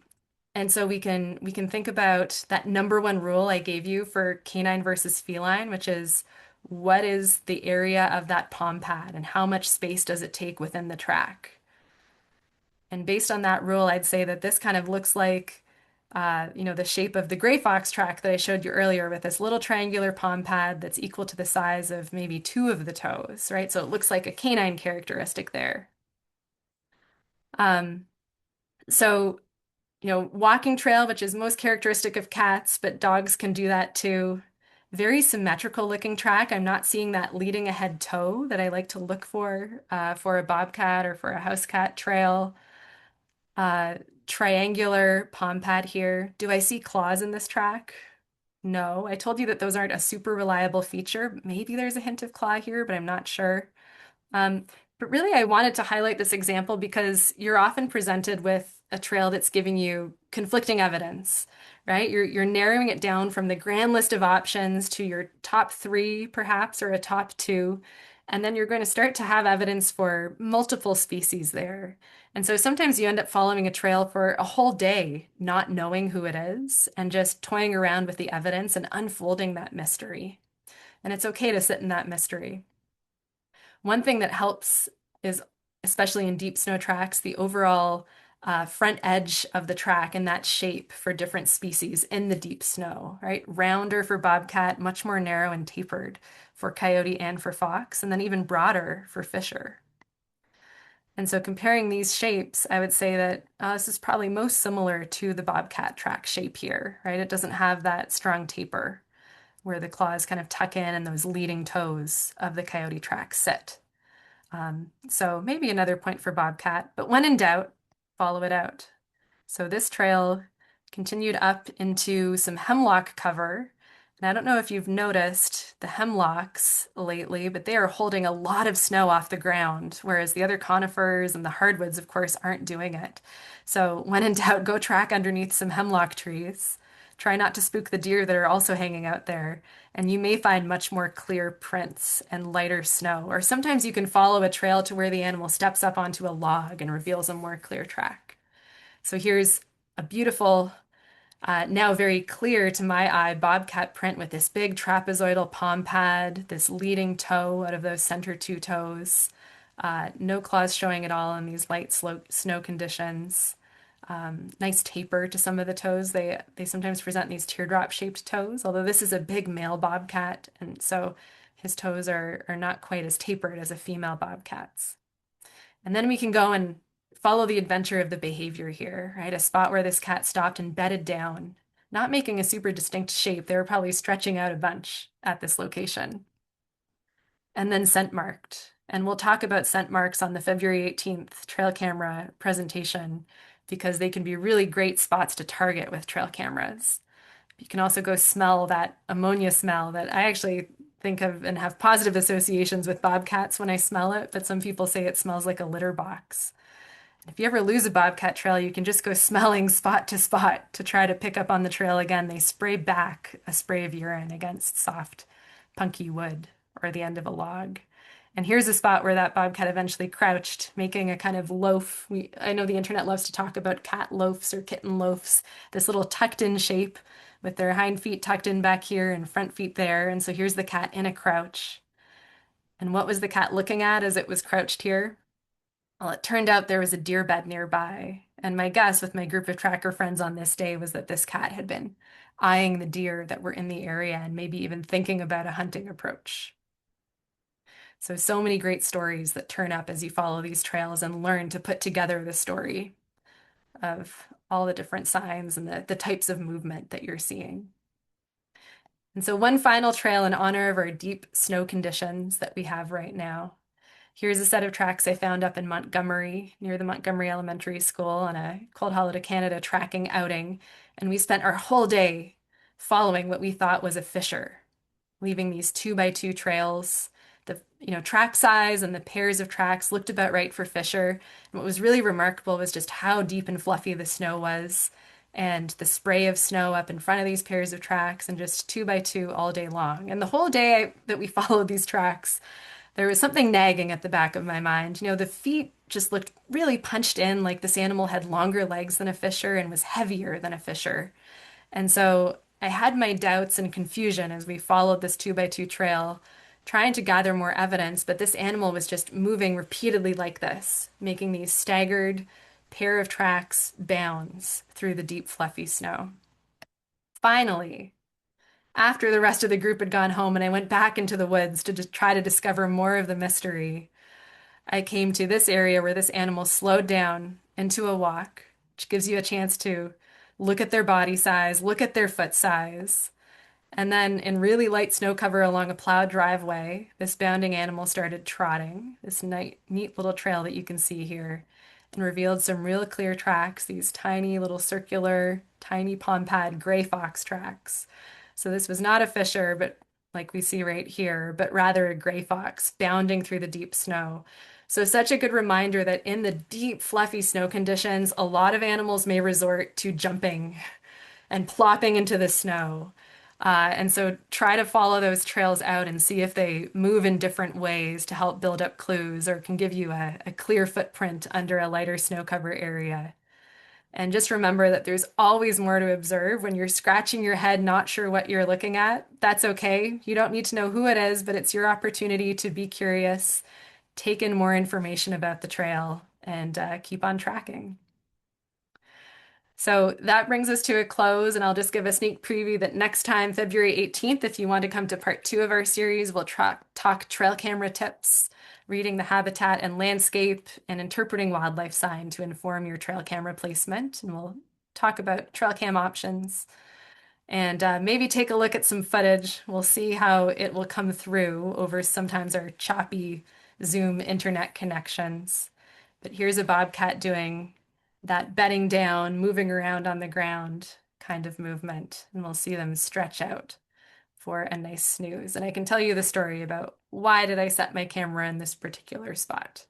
And so we can think about that number one rule I gave you for canine versus feline, which is what is the area of that palm pad and how much space does it take within the track? And based on that rule, I'd say that this kind of looks like the shape of the gray fox track that I showed you earlier with this little triangular palm pad that's equal to the size of maybe 2 of the toes, right? So it looks like a canine characteristic there. Um, so walking trail, which is most characteristic of cats, but dogs can do that too. Very symmetrical looking track. I'm not seeing that leading ahead toe that I like to look for a bobcat or for a house cat trail. Uh, Triangular palm pad here. Do I see claws in this track? No. I told you that those aren't a super reliable feature. Maybe there's a hint of claw here, but I'm not sure. Um, but really, I wanted to highlight this example because you're often presented with a trail that's giving you conflicting evidence, right? You're narrowing it down from the grand list of options to your top three, perhaps, or a top two. And then you're going to start to have evidence for multiple species there. And so sometimes you end up following a trail for a whole day, not knowing who it is, and just toying around with the evidence and unfolding that mystery. And it's okay to sit in that mystery. One thing that helps is, especially in deep snow tracks, the overall front edge of the track and that shape for different species in the deep snow, right? Rounder for bobcat, much more narrow and tapered for coyote and for fox, and then even broader for fisher. And so comparing these shapes, I would say that this is probably most similar to the bobcat track shape here, right? It doesn't have that strong taper where the claws kind of tuck in and those leading toes of the coyote tracks sit. So maybe another point for bobcat, but when in doubt, follow it out. So this trail continued up into some hemlock cover. And I don't know if you've noticed the hemlocks lately, but they are holding a lot of snow off the ground, whereas the other conifers and the hardwoods, of course, aren't doing it. So when in doubt, go track underneath some hemlock trees. Try not to spook the deer that are also hanging out there, and you may find much more clear prints and lighter snow. Or sometimes you can follow a trail to where the animal steps up onto a log and reveals a more clear track. So here's a beautiful, now very clear to my eye, bobcat print with this big trapezoidal palm pad, this leading toe out of those center two toes. No claws showing at all in these light slope snow conditions. Nice taper to some of the toes. They sometimes present these teardrop shaped toes, although this is a big male bobcat, and so his toes are not quite as tapered as a female bobcat's. And then we can go and follow the adventure of the behavior here, right? A spot where this cat stopped and bedded down, not making a super distinct shape. They were probably stretching out a bunch at this location. And then scent marked. And we'll talk about scent marks on the February 18th trail camera presentation because they can be really great spots to target with trail cameras. You can also go smell that ammonia smell that I actually think of and have positive associations with bobcats when I smell it, but some people say it smells like a litter box. If you ever lose a bobcat trail, you can just go smelling spot to spot to try to pick up on the trail again. They spray back a spray of urine against soft, punky wood or the end of a log. And here's a spot where that bobcat eventually crouched, making a kind of loaf. I know the internet loves to talk about cat loafs or kitten loafs, this little tucked in shape with their hind feet tucked in back here and front feet there. And so here's the cat in a crouch. And what was the cat looking at as it was crouched here? Well, it turned out there was a deer bed nearby. And my guess with my group of tracker friends on this day was that this cat had been eyeing the deer that were in the area and maybe even thinking about a hunting approach. So many great stories that turn up as you follow these trails and learn to put together the story of all the different signs and the types of movement that you're seeing. And so one final trail in honor of our deep snow conditions that we have right now. Here's a set of tracks I found up in Montgomery, near the Montgomery Elementary School on a Cold Hollow to Canada tracking outing. And we spent our whole day following what we thought was a fissure, leaving these 2x2 trails. The track size and the pairs of tracks looked about right for fissure. And what was really remarkable was just how deep and fluffy the snow was and the spray of snow up in front of these pairs of tracks and just 2x2 all day long. And the whole day that we followed these tracks, there was something nagging at the back of my mind. The feet just looked really punched in, like this animal had longer legs than a fisher and was heavier than a fisher. And so I had my doubts and confusion as we followed this 2x2 trail, trying to gather more evidence, but this animal was just moving repeatedly like this, making these staggered pair of tracks bounds through the deep, fluffy snow. Finally, after the rest of the group had gone home and I went back into the woods to try to discover more of the mystery, I came to this area where this animal slowed down into a walk, which gives you a chance to look at their body size, look at their foot size. And then, in really light snow cover along a plowed driveway, this bounding animal started trotting, this neat little trail that you can see here, and revealed some real clear tracks, these tiny little circular, tiny palm pad gray fox tracks. So this was not a fisher, but like we see right here, but rather a gray fox bounding through the deep snow. So such a good reminder that in the deep, fluffy snow conditions, a lot of animals may resort to jumping and plopping into the snow. And so try to follow those trails out and see if they move in different ways to help build up clues or can give you a clear footprint under a lighter snow cover area. And just remember that there's always more to observe. When you're scratching your head, not sure what you're looking at, that's okay. You don't need to know who it is, but it's your opportunity to be curious, take in more information about the trail, and keep on tracking. So that brings us to a close, and I'll just give a sneak preview that next time, February 18th, if you want to come to part 2 of our series, we'll talk trail camera tips, reading the habitat and landscape, and interpreting wildlife sign to inform your trail camera placement. And we'll talk about trail cam options. and maybe take a look at some footage. We'll see how it will come through over sometimes our choppy Zoom internet connections. But here's a bobcat doing that bedding down, moving around on the ground kind of movement, and we'll see them stretch out for a nice snooze. And I can tell you the story about why did I set my camera in this particular spot.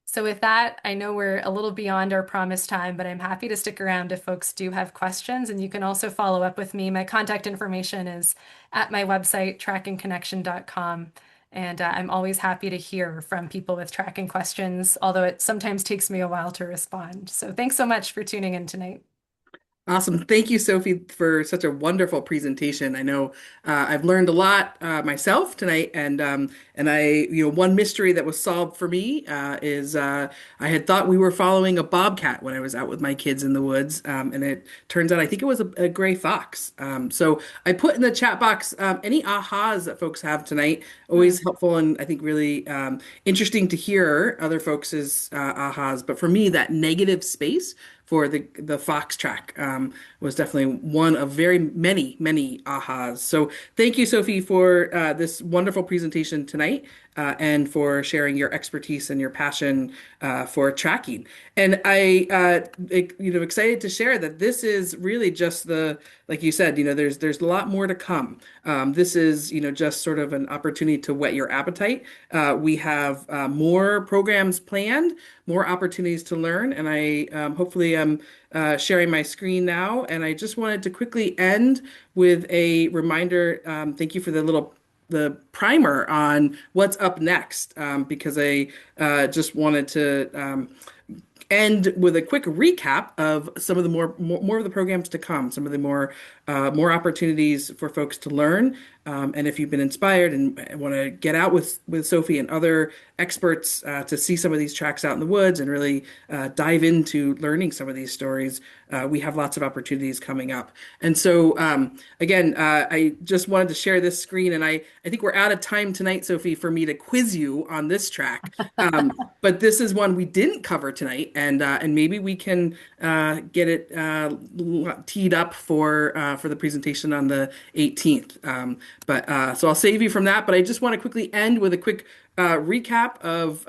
So with that, I know we're a little beyond our promised time, but I'm happy to stick around if folks do have questions. And you can also follow up with me. My contact information is at my website, trackingconnection.com. And I'm always happy to hear from people with tracking questions, although it sometimes takes me a while to respond. So thanks so much for tuning in tonight. Awesome. Thank you, Sophie, for such a wonderful presentation. I know I've learned a lot myself tonight, and one mystery that was solved for me is I had thought we were following a bobcat when I was out with my kids in the woods, and it turns out I think it was a gray fox. So I put in the chat box any ahas that folks have tonight. Hmm. Always helpful and I think really interesting to hear other folks' ahas. But for me, that negative space for the Fox track was definitely one of very many ahas. So thank you, Sophie, for this wonderful presentation tonight and for sharing your expertise and your passion for tracking. And excited to share that this is really just like you said, there's a lot more to come. This is, just sort of an opportunity to whet your appetite. We have more programs planned, more opportunities to learn, and I hopefully am sharing my screen now. And I just wanted to quickly end with a reminder. Thank you for the primer on what's up next, because I just wanted to end with a quick recap of some of the more of the programs to come, some of the more opportunities for folks to learn. And if you've been inspired and want to get out with Sophie and other experts to see some of these tracks out in the woods and really dive into learning some of these stories, we have lots of opportunities coming up. And so, again, I just wanted to share this screen, and I think we're out of time tonight, Sophie, for me to quiz you on this track. But this is one we didn't cover tonight, and maybe we can get it teed up for the presentation on the 18th. But so I'll save you from that. But I just want to quickly end with a quick recap of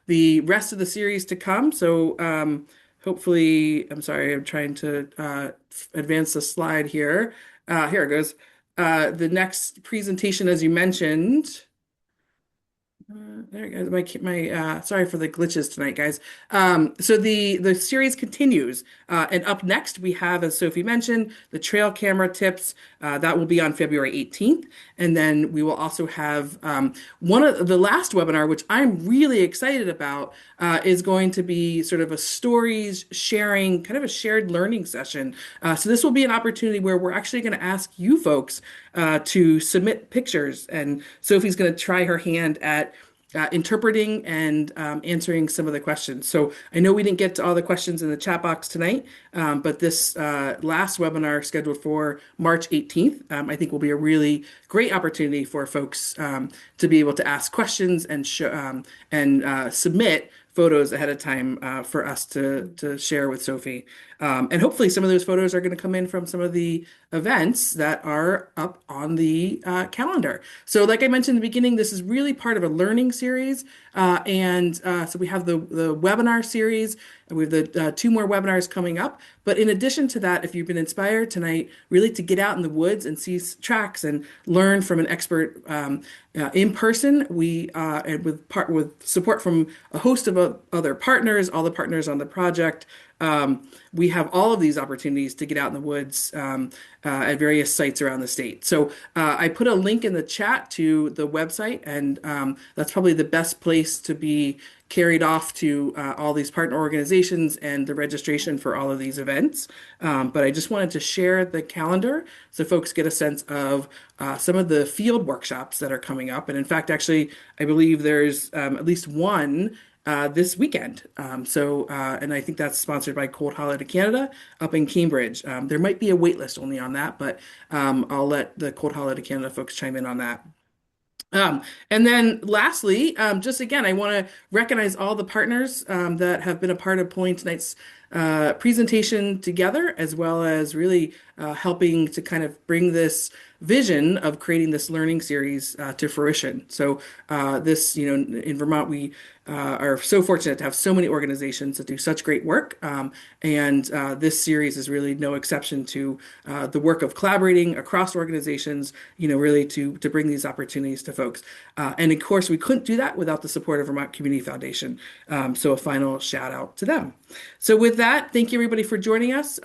the rest of the series to come. So hopefully, I'm sorry, I'm trying to advance the slide here. Here it goes. The next presentation, as you mentioned. There you go. Sorry for the glitches tonight, guys. So the series continues, and up next we have, as Sophie mentioned, the trail camera tips. That will be on February 18th, and then we will also have one of the last webinar, which I'm really excited about, is going to be sort of a stories sharing, kind of a shared learning session. So this will be an opportunity where we're actually going to ask you folks to submit pictures, and Sophie's going to try her hand at interpreting and answering some of the questions. So I know we didn't get to all the questions in the chat box tonight, but this last webinar scheduled for March 18th, I think will be a really great opportunity for folks to be able to ask questions and submit photos ahead of time for us to share with Sophie. And hopefully some of those photos are going to come in from some of the events that are up on the calendar. So like I mentioned in the beginning, this is really part of a learning series. So we have the webinar series, and we have the two more webinars coming up. But in addition to that, if you've been inspired tonight, really to get out in the woods and see tracks and learn from an expert in person, and with support from a host of other partners, all the partners on the project, we have all of these opportunities to get out in the woods at various sites around the state. So I put a link in the chat to the website, and that's probably the best place to be carried off to all these partner organizations and the registration for all of these events. But I just wanted to share the calendar so folks get a sense of some of the field workshops that are coming up. And in fact, actually, I believe there's at least one this weekend. And I think that's sponsored by Cold Holiday Canada up in Cambridge. There might be a wait list only on that, but I'll let the Cold Holiday Canada folks chime in on that. And then lastly, just again, I want to recognize all the partners that have been a part of pulling tonight's presentation together, as well as really helping to kind of bring this vision of creating this learning series to fruition. So in Vermont, we are so fortunate to have so many organizations that do such great work. And this series is really no exception to the work of collaborating across organizations, really to bring these opportunities to folks. And of course, we couldn't do that without the support of Vermont Community Foundation. So a final shout out to them. So with that, thank you everybody for joining us.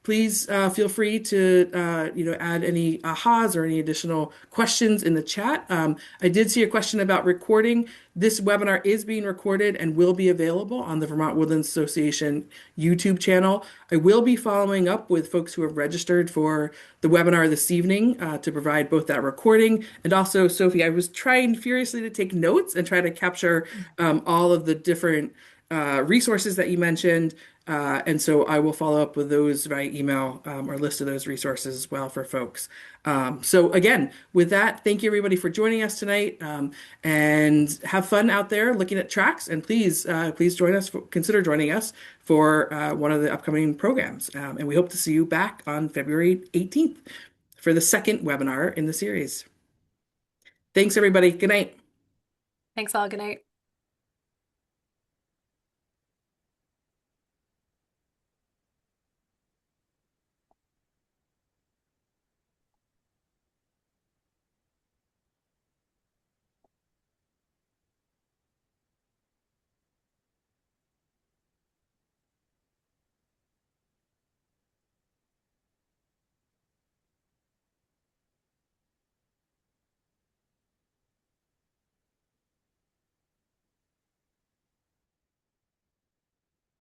Please feel free to add any ahas or any additional questions in the chat. I did see a question about recording. This webinar is being recorded and will be available on the Vermont Woodlands Association YouTube channel. I will be following up with folks who have registered for the webinar this evening to provide both that recording and also, Sophie, I was trying furiously to take notes and try to capture all of the different resources that you mentioned. And so I will follow up with those via email or list of those resources as well for folks. So again, with that, thank you everybody for joining us tonight, and have fun out there looking at tracks. And please join us, consider joining us for one of the upcoming programs. And we hope to see you back on February 18th for the second webinar in the series. Thanks, everybody. Good night. Thanks all. Good night.